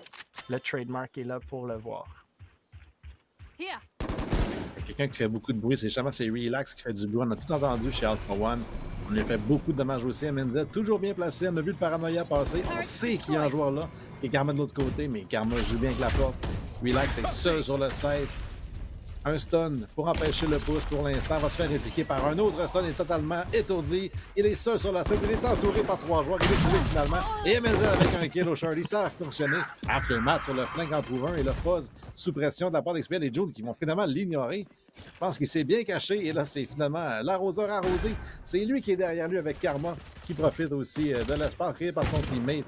le trademark est là pour le voir. Quelqu'un qui fait beaucoup de bruit, c'est Relax qui fait du bruit. On a tout entendu chez Alpha One. On lui a fait beaucoup de dommages aussi. MNZ, toujours bien placé. On a vu le paranoïa passer. On sait qu'il y a un joueur là. Et Karma de l'autre côté, mais Karma joue bien avec la porte. Relax est seul sur le site. Un stun pour empêcher le push pour l'instant. Va se faire répliquer par un autre stun. Il est totalement étourdi. Il est seul sur la site. Il est entouré par 3 joueurs. Il est trouvé finalement. Et MNZ avec un kill au Charlie. Ça a fonctionné. Aftermath sur le flank en trouve un. Et le Fuzz sous pression de la part d'Expert et June qui vont finalement l'ignorer. Je pense qu'il s'est bien caché. Et là, c'est finalement l'arroseur arrosé. C'est lui qui est derrière lui avec Karma qui profite aussi de l'espace créé par son teammate.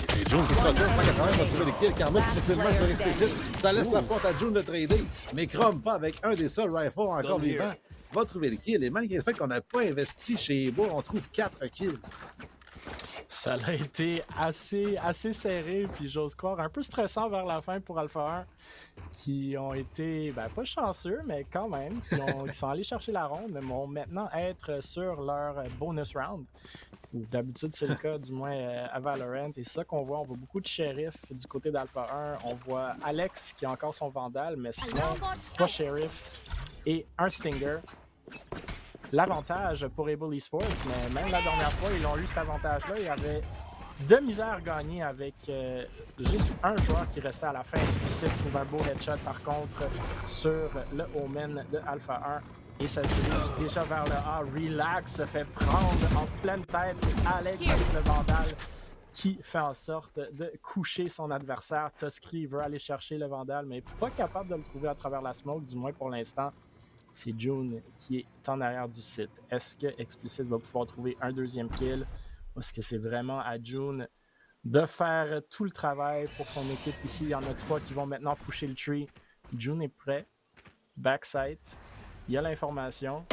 C'est June qui se retourne, 180 va trouver les kills. Karma difficilement sur Explicit. Ça laisse la porte à June de trader. Mais Chrome pas avec un des seuls rifles encore vivants. Va trouver les kills. Et malgré le fait qu'on n'a pas investi chez Ebo, on trouve 4 kills. Ça a été assez serré, puis j'ose croire un peu stressant vers la fin pour Alpha 1, qui ont été, pas chanceux, mais quand même, qui sont allés chercher la ronde, mais vont maintenant être sur leur bonus round. D'habitude, c'est le cas, du moins à Valorant. Et c'est ça qu'on voit. On voit beaucoup de shérifs du côté d'Alpha 1. On voit Alex qui a encore son Vandal, mais sinon, 3 shérifs et un Stinger. L'avantage pour Able Esports, mais même la dernière fois, ils ont eu cet avantage-là. Il y avait de misère gagnée avec juste un joueur qui restait à la fin. Explicit trouve un beau headshot, par contre, sur le Omen de Alpha 1. Et ça se dirige déjà vers le A. Relax se fait prendre en pleine tête. C'est Alex avec le Vandal qui fait en sorte de coucher son adversaire. Tuskry veut aller chercher le Vandal, mais pas capable de le trouver à travers la smoke, du moins pour l'instant. C'est June qui est en arrière du site. Est-ce que Explicit va pouvoir trouver un deuxième kill? Ou est-ce que c'est vraiment à June de faire tout le travail pour son équipe ici? Il y en a 3 qui vont maintenant pusher le tree. June est prêt. Backside. Il y a l'information.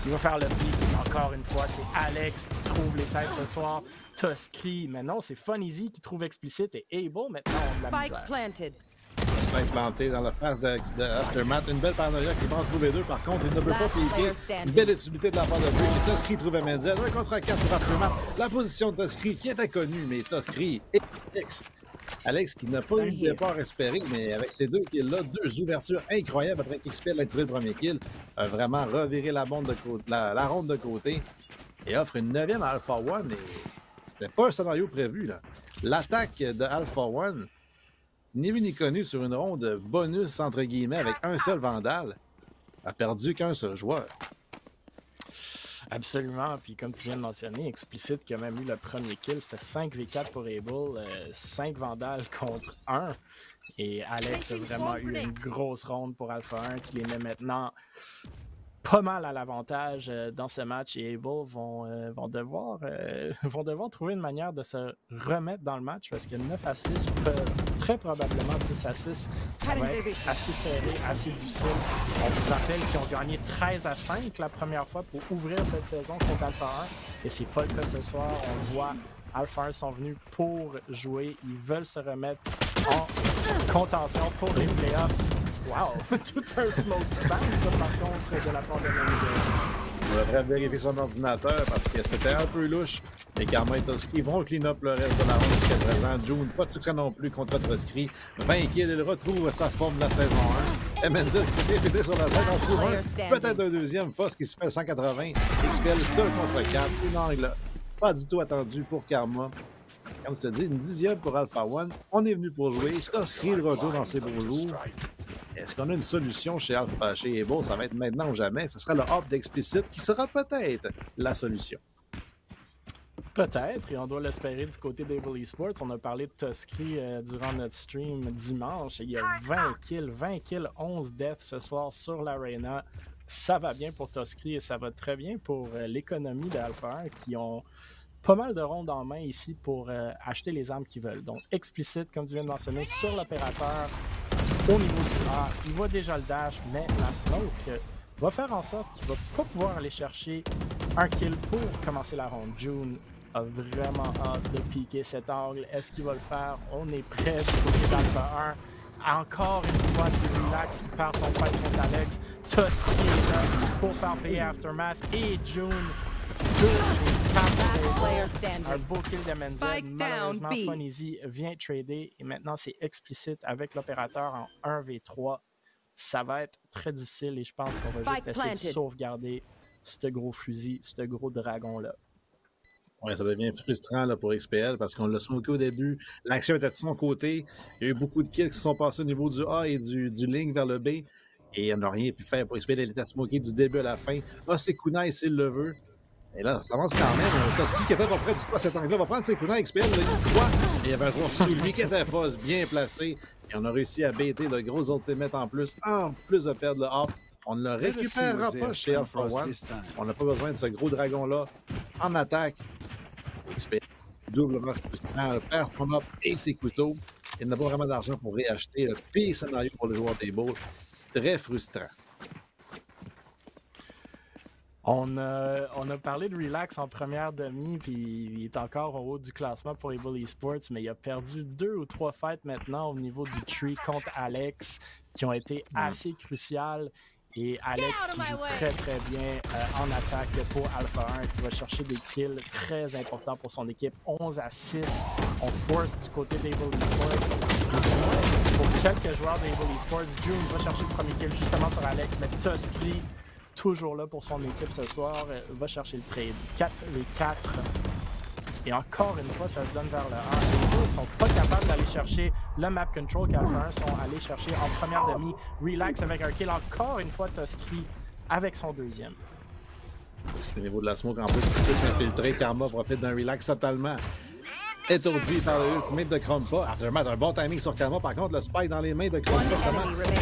Il va faire le pick. Encore une fois, c'est Alex qui trouve les têtes ce soir. Tuskry. Mais non, c'est Funny qui trouve Explicit et Able. Maintenant, on a de la misère. Implanté dans la face de Aftermath. Une belle paranoïa qui va en trouver 2. Par contre, il ne peut pas piquer. Une belle utilité de la part de Blue. Et Tuskry trouve MNZ. 1 contre 4 pour Aftermath. La position de Tuskry qui était connue, mais Tuskry et Alex qui n'a pas eu de départ espéré, mais avec ces 2 kills-là, 2 ouvertures incroyables après qu'Expert ait trouvé le premier kill, a vraiment reviré la ronde de côté et offre une 9e à Alpha One. Et c'était pas un scénario prévu, là. L'attaque de Alpha One, ni vu ni connu sur une ronde bonus, entre guillemets, avec un seul Vandal, a perdu qu'un seul joueur. Absolument, puis comme tu viens de mentionner, Explicit qui a même eu le premier kill, c'était 5v4 pour Able, 5 Vandals contre 1. Et Alex a vraiment eu une grosse ronde pour Alpha 1 qui les met maintenant pas mal à l'avantage dans ce match. Et Able vont devoir trouver une manière de se remettre dans le match parce que 9 à 6 peuvent très probablement 10 à 6. Ça va être assez serré, assez difficile. On vous rappelle qu'ils ont gagné 13 à 5 la première fois pour ouvrir cette saison contre Alpha 1. Et c'est pas le cas ce soir. On voit Alpha 1 sont venus pour jouer. Ils veulent se remettre en contention pour les playoffs. Wow! Tout un smoke spam, ça, par contre, de la part de MNZ. On devrait vérifier son ordinateur parce que c'était un peu louche. Les Karma et Toski vont clean up le reste de la ronde jusqu'à présent. June, pas de succès non plus contre Toski. 20 kills, il retrouve sa forme de la saison 1. MNZ qui s'est répété sur la scène, on trouve peut-être un deuxième. Foss qui se fait 180. XPL seul contre 4. Une angle pas du tout attendu pour Karma. Comme je te dis, une 10e pour Alpha One. On est venu pour jouer. Toski de retour dans ses beaux jours. Est-ce qu'on a une solution chez Able? Ça va être maintenant ou jamais. Ce sera le hub d'Explicit qui sera peut-être la solution. Peut-être, et on doit l'espérer du côté d'Able Esports. On a parlé de Toski durant notre stream dimanche. Et il y a 20 kills, 11 deaths ce soir sur l'Arena. Ça va bien pour Toski et ça va très bien pour l'économie d'Alpha 1 qui ont pas mal de rondes en main ici pour acheter les armes qu'ils veulent. Donc, Explicit, comme tu viens de mentionner, sur l'opérateur. Au niveau du A, il voit déjà le dash, mais la smoke va faire en sorte qu'il va pas pouvoir aller chercher un kill pour commencer la ronde. June a vraiment hâte de piquer cet angle. Est-ce qu'il va le faire? On est prêt du côté d'Alpha 1. Encore une fois, c'est Relax qui perd son fight contre Alex. Toski est là pour faire payer Aftermath. Et June, un beau kill de MNZ. Malheureusement, Funeasy vient trader. Et maintenant, c'est Explicit avec l'opérateur en 1v3. Ça va être très difficile et je pense qu'on va juste essayer de sauvegarder ce gros fusil, ce gros dragon-là. Ouais, ça devient frustrant là, pour XPL parce qu'on l'a smoké au début. L'action était de son côté. Il y a eu beaucoup de kills qui sont passés au niveau du A et du link vers le B. Et on n'a rien pu faire pour XPL. Elle était smoké du début à la fin. Ah, c'est Kunai s'il le veut. Et là, ça avance quand même. Toski qui était pas prêt du tout à cet angle-là va prendre ses Kunai. XPL, il croit. Et il y avait un joueur sous lui qui était fausse, bien placé. Et on a réussi à baiter le gros ultimate en plus de perdre le A. On ne le récupérera pas chez Alpha One. On n'a pas besoin de ce gros dragon-là en attaque. Doublement frustrant, perd son up et ses couteaux. Il n'a pas vraiment d'argent pour réacheter. Le pire scénario pour le joueur des balls. Très frustrant. On a parlé de Relax en première demi, puis il est encore au haut du classement pour Able Esports, mais il a perdu 2 ou 3 fights maintenant au niveau du tree contre Alex, qui ont été assez cruciales. Et Alex qui joue très très bien en attaque pour Alpha 1 qui va chercher des kills très importants pour son équipe. 11-6, on force du côté d'Able Esports. Pour quelques joueurs d'Able Esports, June va chercher le premier kill justement sur Alex, mais Toski, toujours là pour son équipe ce soir, va chercher le trade. 4v4. Et encore une fois, ça se donne vers le 1. Les deux ne sont pas capables d'aller chercher le map control qu'Alpha 1 sont allés chercher en première demi. Relax avec un kill. Encore une fois, Toski avec son deuxième. Au niveau de la smoke, en plus, il peut s'infiltrer. Karma profite d'un relax totalement. Étourdi par le ultimate de Krompa. Aftermath, un bon timing sur Karma. Par contre, le spike dans les mains de Krompa,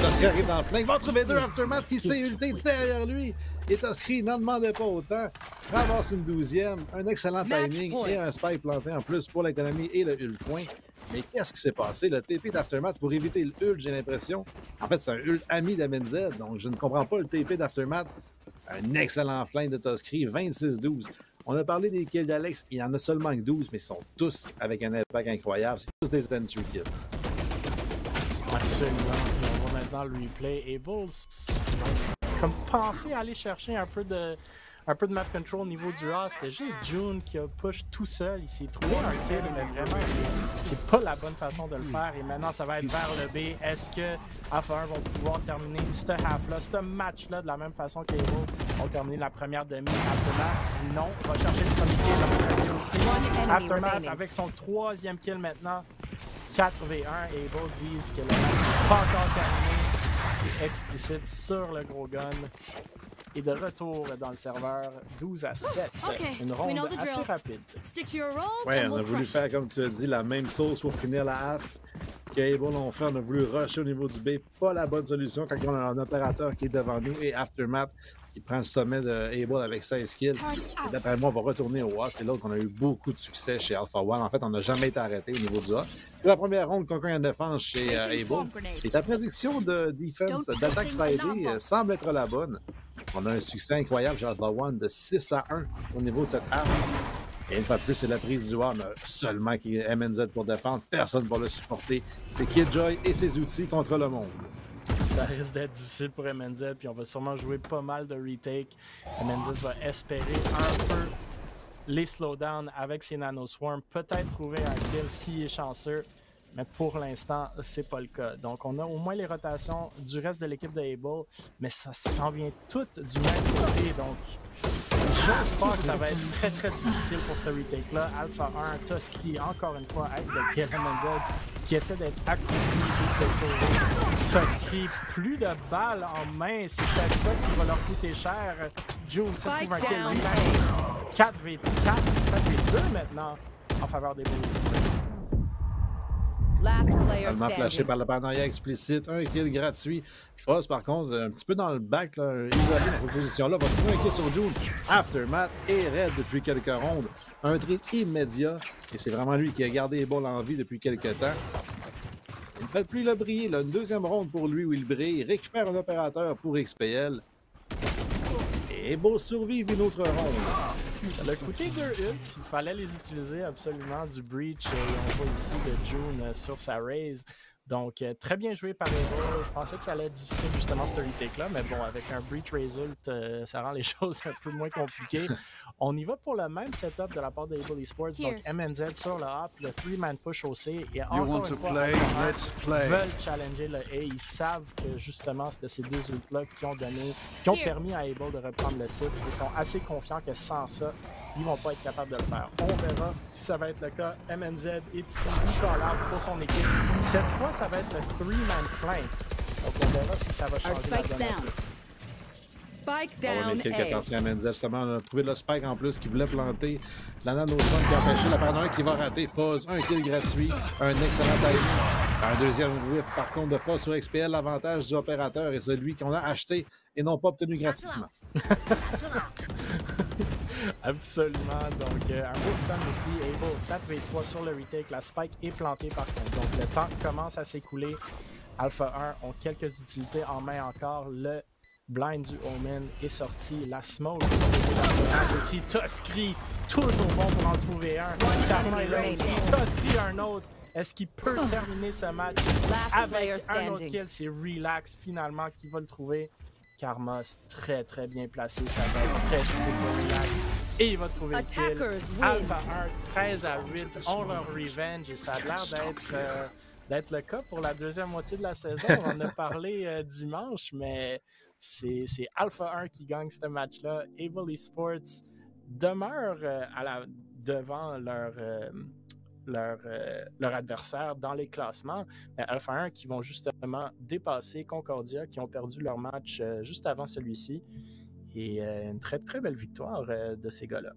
Toski arrive dans le flank. Il va trouver deux Aftermath qui s'est ulté derrière lui. Et Toski n'en demandait pas autant. Ramasse une 12e. Un excellent timing et un spike planté en plus pour l'économie et le ult point. Mais qu'est-ce qui s'est passé? Le TP d'Aftermath pour éviter le ult, j'ai l'impression. En fait, c'est un ult ami d'MNZ, donc je ne comprends pas le TP d'Aftermath. Un excellent flank de Toski, 26-12. On a parlé des kills d'Alex, il y en a seulement que 12, mais ils sont tous avec un impact incroyable. C'est tous des entry kills. Absolument. On va maintenant le replay. Et Bulls, comme penser à aller chercher un peu de map control au niveau du A, c'était juste June qui a push tout seul. Il s'est trouvé un kill, mais vraiment, c'est pas la bonne façon de le faire. Et maintenant, ça va être vers le B. Est-ce que Alpha 1 vont pouvoir terminer ce half-là, ce match-là, de la même façon que les autres ont terminé la première demi? Aftermath dit non, va chercher le premier kill aussi. Aftermath avec son troisième kill maintenant, 4v1, et Able disent que le match n'est pas encore terminé. Et Explicit sur le gros gun. Et de retour dans le serveur, 12-7. Une ronde assez rapide. Ouais, on a voulu faire, comme tu as dit, la même sauce pour finir la half. Qu'Able ont fait, on a voulu rusher au niveau du B. Pas la bonne solution quand on a un opérateur qui est devant nous et Aftermath qui prend le sommet de Able avec 16 kills. Et d'après moi, on va retourner au A. C'est là qu'on a eu beaucoup de succès chez Alpha One. En fait, on n'a jamais été arrêté au niveau du A. C'est la première ronde qu'on a en défense chez Able. Et ta prédiction de defense, d'attaque slidée semble être la bonne. On a un succès incroyable chez Alpha One de 6-1 au niveau de cette arme. Et une fois de plus, c'est la prise du A. On a seulement MNZ pour défendre. Personne pour le supporter. C'est Killjoy et ses outils contre le monde. Ça risque d'être difficile pour MNZ, puis on va sûrement jouer pas mal de retake. MNZ va espérer un peu les slowdowns avec ses nanoswarms, peut-être trouver un kill s'il est chanceux, mais pour l'instant, c'est pas le cas. Donc, on a au moins les rotations du reste de l'équipe de Able, mais ça s'en vient tout du même côté. Donc, j'ose croire que ça va être très très difficile pour ce retake-là. Alpha 1, Tusky, encore une fois, avec le kill MNZ qui essaie d'être accroupi et de se sauver. Tusky, plus de balles en main, c'est peut-être ça qui va leur coûter cher. June se trouve un kill 4v4, 4v2 maintenant en faveur des Bulls. Tellement flashé par le partenariat explicite, un kill gratuit. Foss, par contre, un petit peu dans le back, là, isolé dans cette position-là, va trouver un kill sur June. Aftermath est raide depuis quelques rondes. Un trade immédiat, et c'est vraiment lui qui a gardé les balles en vie depuis quelques temps. Il ne fait plus le briller, là. Une deuxième ronde pour lui où il brille. Il récupère un opérateur pour XPL. Et beau survivre une autre ronde. Ça l'a coûté 2 ults. Il fallait les utiliser absolument. Du breach, et on voit ici de June sur sa raise. Donc, très bien joué par Evo. Je pensais que ça allait être difficile justement ce retake-là, mais bon, avec un breach result, ça rend les choses un peu moins compliquées. On y va pour le même setup de la part de Able Esports. Donc, MNZ sur le A, puis le 3-man push au C. Et encore une fois, veulent challenger le A. Ils savent que justement, c'était ces deux ults-là qui ont permis à Able de reprendre le site. Ils sont assez confiants que sans ça, ils vont pas être capables de le faire. On verra si ça va être le cas. MNZ est ici, call-out pour son équipe. Cette fois, ça va être le 3-man flank. Donc, on verra si ça va changer la donne. Spike On down a kill qui A. appartient à Menzel. Justement, on a trouvé le spike en plus qui voulait planter. La nanoswarm qui a empêché la paranoïa qui va rater. Fuzz, un kill gratuit. Un excellent timing. Un deuxième whiff par contre de Fuzz sur XPL. L'avantage du opérateur est celui qu'on a acheté et non pas obtenu gratuitement. Absolument. Donc, un beau stun aussi. Able 4v3 sur le retake. La spike est plantée par contre. Donc, le temps commence à s'écouler. Alpha 1 ont quelques utilités en main encore. Le blind du Omen est sorti. La smoke aussi. Tusky, toujours bon pour en trouver un. Karma est là aussi. Tusky, un autre. Est-ce qu'il peut terminer ce match avec un autre kill? C'est Relax finalement qui va le trouver. Karma très très bien placé. Ça va être très difficile pour Relax. Et il va trouver le kill. Alpha 1, 13 à 8 ont leur revenge et ça a l'air d'être le cas pour la deuxième moitié de la saison. On en a parlé dimanche, mais c'est Alpha 1 qui gagne ce match-là. Able Esports demeure devant leur adversaire dans les classements. Alpha 1 qui vont justement dépasser Concordia, qui ont perdu leur match juste avant celui-ci. Et une très très belle victoire de ces gars-là.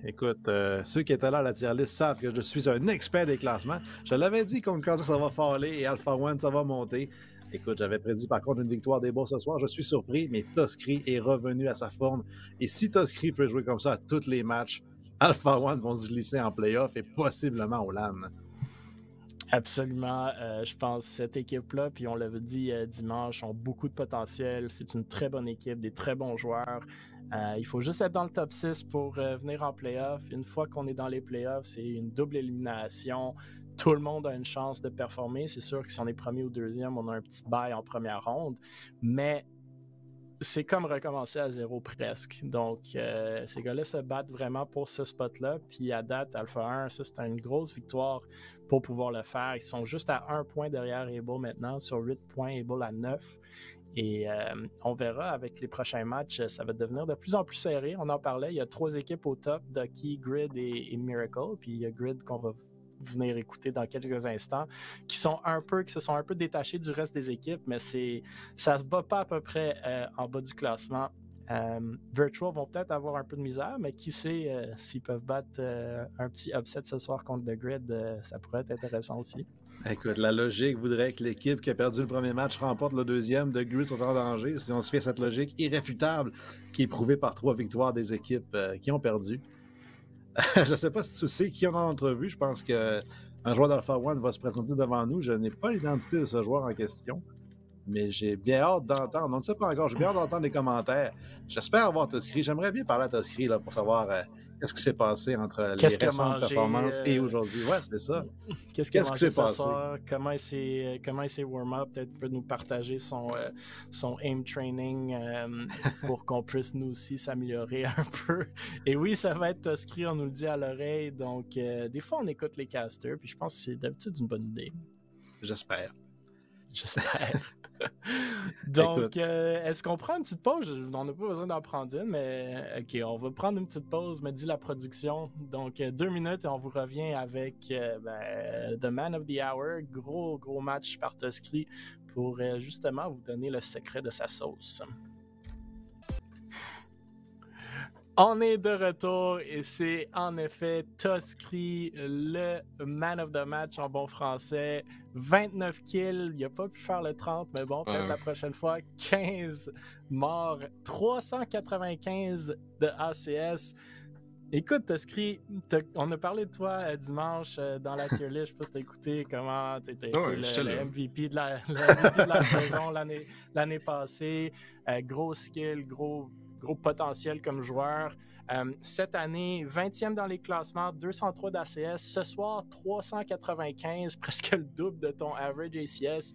Écoute, ceux qui étaient là à la tier list savent que je suis un expert des classements. Je l'avais dit Concordia ça va faller et Alpha 1 ça va monter. Écoute, j'avais prédit par contre une victoire des Bulls ce soir. Je suis surpris, mais Tusky est revenu à sa forme. Et si Tusky peut jouer comme ça à tous les matchs, Alpha 1 vont se glisser en playoff et possiblement au LAN. Absolument. Je pense que cette équipe-là, puis on l'avait dit dimanche, ont beaucoup de potentiel. C'est une très bonne équipe, des très bons joueurs. Il faut juste être dans le top 6 pour venir en playoff. Une fois qu'on est dans les playoffs, c'est une double élimination. Tout le monde a une chance de performer. C'est sûr que si on est premier ou deuxième, on a un petit bail en première ronde. Mais c'est comme recommencer à zéro presque. Donc, ces gars-là se battent vraiment pour ce spot-là. Puis à date, Alpha 1, ça, c'est une grosse victoire pour pouvoir le faire. Ils sont juste à 1 point derrière Able maintenant. Sur 8 points, Able à 9. Et on verra avec les prochains matchs, ça va devenir de plus en plus serré. On en parlait, il y a 3 équipes au top, Ducky, Grid et Miracle. Puis il y a Grid qu'on va venir écouter dans quelques instants, qui se sont un peu détachés du reste des équipes, mais ça se bat pas à peu près en bas du classement. Virtual vont peut-être avoir un peu de misère, mais qui sait s'ils peuvent battre un petit upset ce soir contre The Grid, ça pourrait être intéressant aussi. Écoute, la logique voudrait que l'équipe qui a perdu le premier match remporte le deuxième. The Grid sont en danger. Si on se fait cette logique irréfutable qui est prouvée par 3 victoires des équipes qui ont perdu. Je ne sais pas si tu sais qui on a en entrevue. Je pense qu'un joueur d'Alpha 1 va se présenter devant nous. Je n'ai pas l'identité de ce joueur en question, mais j'ai bien hâte d'entendre. On ne sait pas encore. J'ai bien hâte d'entendre les commentaires. J'espère avoir Tusky. J'aimerais bien parler à Tusky pour savoir qu'est-ce qui s'est passé entre les Qu'est-ce qu'il a récentes mangé, performances et aujourd'hui. Ouais, c'est ça. Qu'est-ce qu'il a Qu'est-ce qui mangé s'est ce passé? soir? Comment il s'est warm-up? Peut-être peut nous partager son aim training pour qu'on puisse nous aussi s'améliorer un peu. Et oui, ça va être Toscri, on nous le dit à l'oreille. Donc, des fois, on écoute les casters, puis je pense que c'est d'habitude une bonne idée. J'espère. Donc, Écoute. est-ce qu'on prend une petite pause? On n'a pas besoin d'en prendre une, mais OK, on va prendre une petite pause, me dit la production. Donc, 2 minutes et on vous revient avec The Man of the Hour. Gros match par Toscri pour justement vous donner le secret de sa sauce. On est de retour et c'est en effet Toscri, le man of the match en bon français. 29 kills, il n'a pas pu faire le 30, mais bon, peut-être la prochaine fois. 15 morts, 395 de ACS. Écoute, Toscri, on a parlé de toi dimanche dans la tier list. Je sais pas si t'as écouté comment t'étais le MVP de la saison l'année passée. Gros skill, gros potentiel comme joueur. Cette année, 20e dans les classements, 203 d'ACS. Ce soir, 395, presque le double de ton average ACS.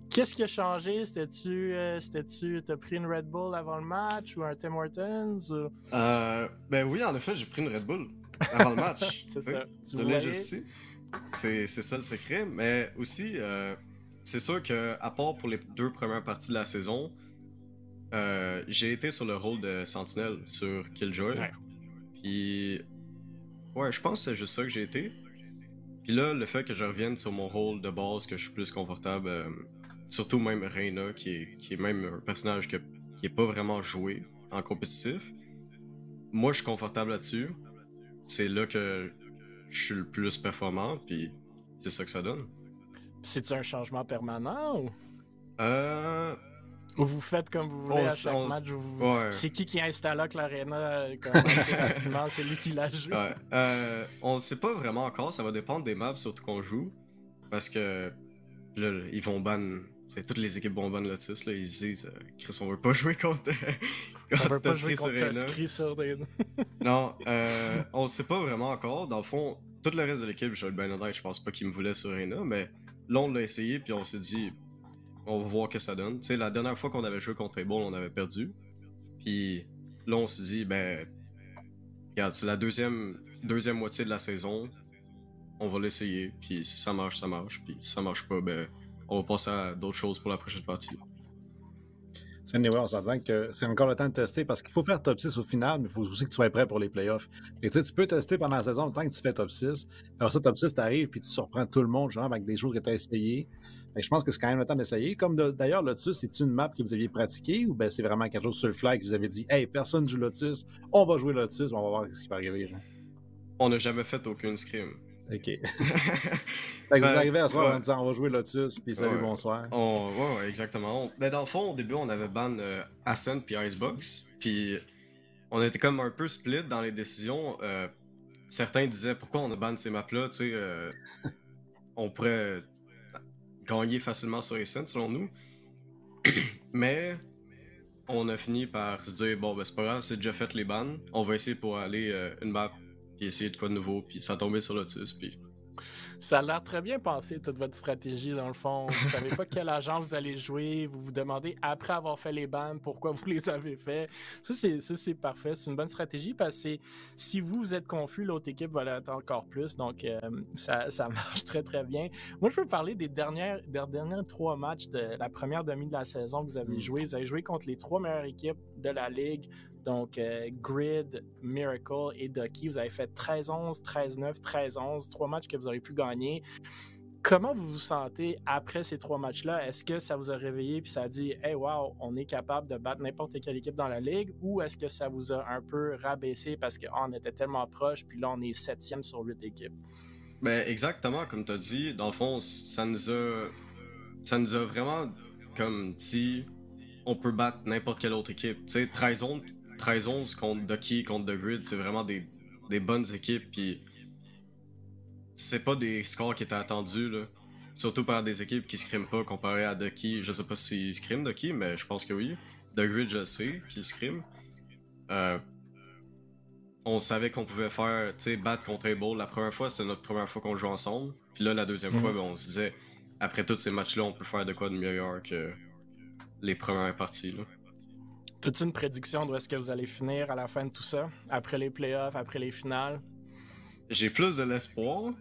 Qu'est-ce qui a changé? T'as pris une Red Bull avant le match ou un Tim Hortons? Ou... Ben oui, en effet, j'ai pris une Red Bull avant le match. C'est ça. Tu l'as juste ici. C'est ça le secret. Mais aussi, c'est sûr qu'à part pour les 2 premières parties de la saison, j'ai été sur le rôle de sentinelle sur Killjoy. Ouais. Puis, ouais, je pense que c'est juste ça que j'ai été. Puis là, le fait que je revienne sur mon rôle de base, que je suis plus confortable, surtout même Reyna, qui est même un personnage qui est pas vraiment joué en compétitif. Moi, je suis confortable là-dessus. C'est là que je suis le plus performant, puis c'est ça que ça donne. C'est-tu un changement permanent ou... Ou vous faites comme vous voulez à chaque match. Ouais. C'est qui installa que l'Arena assez rapidement? C'est lui qui l'a joué. Ouais. On ne sait pas vraiment encore. Ça va dépendre des maps surtout qu'on joue. Parce que là, ils vont ban. Toutes les équipes vont ban Lotus. Là, ils disent Chris, on veut pas jouer contre. On veut pas jouer contre Toscri sur Arena. Non, on ne sait pas vraiment encore. Dans le fond, tout le reste de l'équipe, je vais être bien honnête, je pense pas qu'ils me voulaient sur Arena. Mais là, on l'a essayé, puis on s'est dit. On va voir ce que ça donne. Tu sais, la dernière fois qu'on avait joué contre Able, on avait perdu. Puis là, on s'est dit, ben, regarde, c'est la deuxième moitié de la saison. On va l'essayer. Puis si ça marche, ça marche. Puis si ça marche pas, ben, on va passer à d'autres choses pour la prochaine partie. Anyway, on s'entend que c'est encore le temps de tester parce qu'il faut faire top 6 au final, mais il faut aussi que tu sois prêt pour les playoffs. Et tu peux tester pendant la saison le temps que tu fais top 6. Alors ça, top 6, t'arrives puis tu surprends tout le monde, genre, avec des choses que tu as essayées. Mais je pense que c'est quand même le temps d'essayer. Comme d'ailleurs, Lotus, c'est-tu une map que vous aviez pratiquée ou ben c'est vraiment quelque chose sur le fly que vous avez dit « Hey, personne joue Lotus, on va jouer Lotus, on va voir ce qui va arriver. » On n'a jamais fait aucune scrim. OK. Fait que vous arrivez à soir en disant « On va jouer Lotus, puis salut, bonsoir. » Ouais, exactement. Ben, dans le fond, au début, on avait ban Ascent puis Icebox. Puis on était comme un peu split dans les décisions. Certains disaient « Pourquoi on a ban ces maps-là? » Tu sais, on pourrait... gagner facilement sur Ascent selon nous. Mais on a fini par se dire bon ben c'est pas grave, c'est déjà fait les bans, on va essayer pour aller une map puis essayer de quoi de nouveau, puis ça a tombé sur Lotus, puis ça a l'air très bien pensé, toute votre stratégie, dans le fond. Vous savez pas quel agent vous allez jouer. Vous vous demandez, après avoir fait les bans, pourquoi vous les avez fait. Ça, c'est parfait. C'est une bonne stratégie parce que si vous êtes confus, l'autre équipe va l'être encore plus. Donc, ça marche très, très bien. Moi, je veux parler des derniers 3 matchs de la première demi de la saison que vous avez joué. Vous avez joué contre les 3 meilleures équipes de la Ligue. Donc, Grid, Miracle et Ducky, vous avez fait 13-11, 13-9, 13-11, 3 matchs que vous aurez pu gagner. Comment vous vous sentez après ces 3 matchs-là? Est-ce que ça vous a réveillé puis ça a dit « Hey, wow, on est capable de battre n'importe quelle équipe dans la Ligue » ou est-ce que ça vous a un peu rabaissé parce qu'on était tellement proche puis là, on est 7e sur 8 équipes? Ben, exactement, comme tu as dit, dans le fond, ça nous a vraiment comme dit on peut battre n'importe quelle autre équipe. Tu sais, 13-11 contre Ducky, contre The Grid, c'est vraiment des bonnes équipes, puis c'est pas des scores qui étaient attendus, là. Surtout par des équipes qui scriment pas comparé à Ducky. Je sais pas s'ils scriment Ducky, mais je pense que oui. The Grid, je sais qu'ils scriment. on savait qu'on pouvait faire, tu sais, battre contre Able. La première fois, c'était notre première fois qu'on joue ensemble. Puis là, la deuxième fois, ben, on se disait, après tous ces matchs-là, on peut faire de quoi de meilleur que les premières parties, là. As-tu une prédiction d'où est-ce que vous allez finir à la fin de tout ça? Après les playoffs, après les finales? J'ai plus de l'espoir.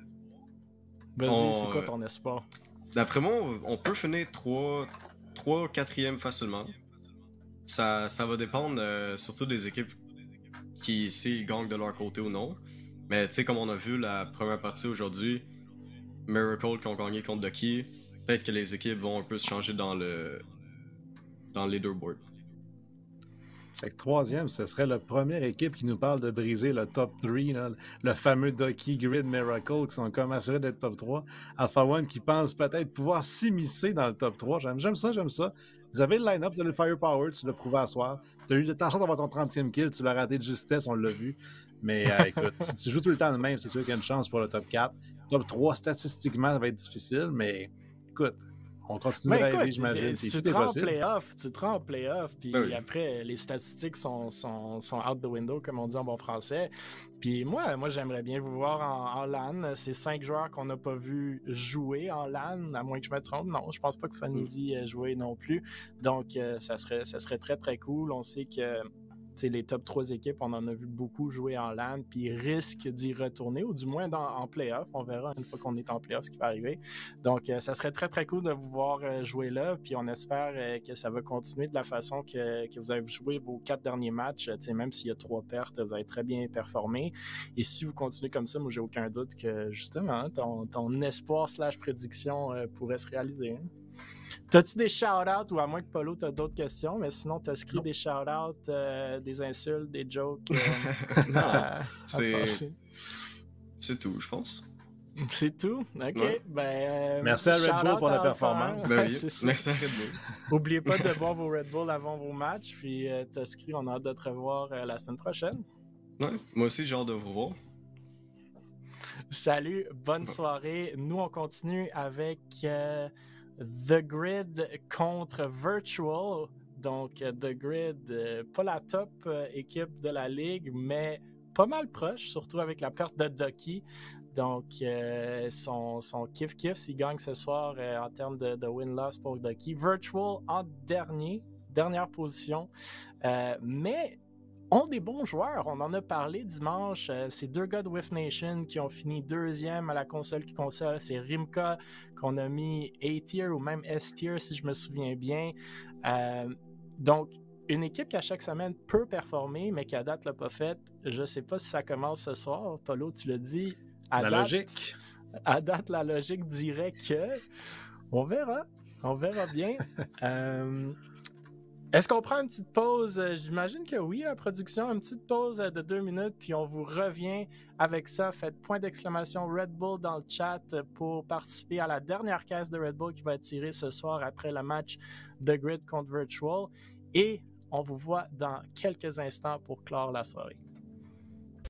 Vas-y, c'est quoi ton espoir? D'après moi, on peut finir 3 4e facilement. Ça va dépendre surtout des équipes qui, s'ils gagnent de leur côté ou non. Mais tu sais, comme on a vu la première partie aujourd'hui, Miracle qui ont gagné contre Ducky, peut-être que les équipes vont un peu se changer dans le leaderboard. Fait que 3e, ce serait la première équipe qui nous parle de briser le top 3, là, le fameux Ducky Grid Miracle qui sont comme assurés d'être top 3. Alpha One qui pense peut-être pouvoir s'immiscer dans le top 3. J'aime ça. Vous avez le line-up, vous avez le firepower, tu l'as prouvé à soir. Tu as eu de ta chance d'avoir ton 30e kill, tu l'as raté de justesse, on l'a vu. Mais écoute, si tu joues tout le temps le même, c'est sûr qu'il y a une chance pour le top 4. Top 3, statistiquement, ça va être difficile, mais écoute, on continue de rêver, j'imagine. Tu te rends en playoff, puis après, les statistiques sont out the window, comme on dit en bon français. Puis moi j'aimerais bien vous voir en LAN. C'est 5 joueurs qu'on n'a pas vu jouer en LAN, à moins que je me trompe. Non, je pense pas que Fantasy ait joué non plus. Donc, ça serait très, très cool. On sait que les top 3 équipes, on en a vu beaucoup jouer en LAN, puis ils risquent d'y retourner, ou du moins en playoff. On verra une fois qu'on est en playoff ce qui va arriver. Donc, ça serait très, très cool de vous voir jouer là, puis on espère que ça va continuer de la façon que vous avez joué vos 4 derniers matchs. Même s'il y a 3 pertes, vous avez très bien performé. Et si vous continuez comme ça, moi, j'ai aucun doute que, justement, ton espoir / prédiction pourrait se réaliser. Hein? T'as-tu des shout-outs, ou à moins que Polo t'as d'autres questions, mais sinon t'as écrit des shout-outs, des insultes, des jokes? C'est tout, je pense. C'est tout? Ok. Ouais. Merci à Red Bull pour la performance. Ben oui. Merci à Red Bull. N'oubliez pas de boire vos Red Bull avant vos matchs, puis Toscri, on a hâte de te revoir la semaine prochaine. Ouais, moi aussi j'ai hâte de vous voir. Salut, bonne soirée. Nous on continue avec The Grid contre Virtual. Donc, The Grid, pas la top équipe de la ligue, mais pas mal proche, surtout avec la perte de Ducky. Donc, son kiff-kiff s'il gagne ce soir en termes de win-loss pour Ducky. Virtual en dernière position. Mais ont des bons joueurs. On en a parlé dimanche. C'est 2 gars de With Nation qui ont fini 2e à la console qui console. C'est Rimka qu'on a mis A-tier ou même S-tier si je me souviens bien. Donc, une équipe qui à chaque semaine peut performer, mais qui à date l'a pas fait. Je sais pas si ça commence ce soir. Paulo, tu l'as dit. Logique. À date, la logique dirait que... On verra bien. Est-ce qu'on prend une petite pause? J'imagine que oui, la production, une petite pause de 2 minutes, puis on vous revient avec ça. Faites point d'exclamation Red Bull dans le chat pour participer à la dernière caisse de Red Bull qui va être tirée ce soir après le match de Grid contre Virtual. Et on vous voit dans quelques instants pour clore la soirée.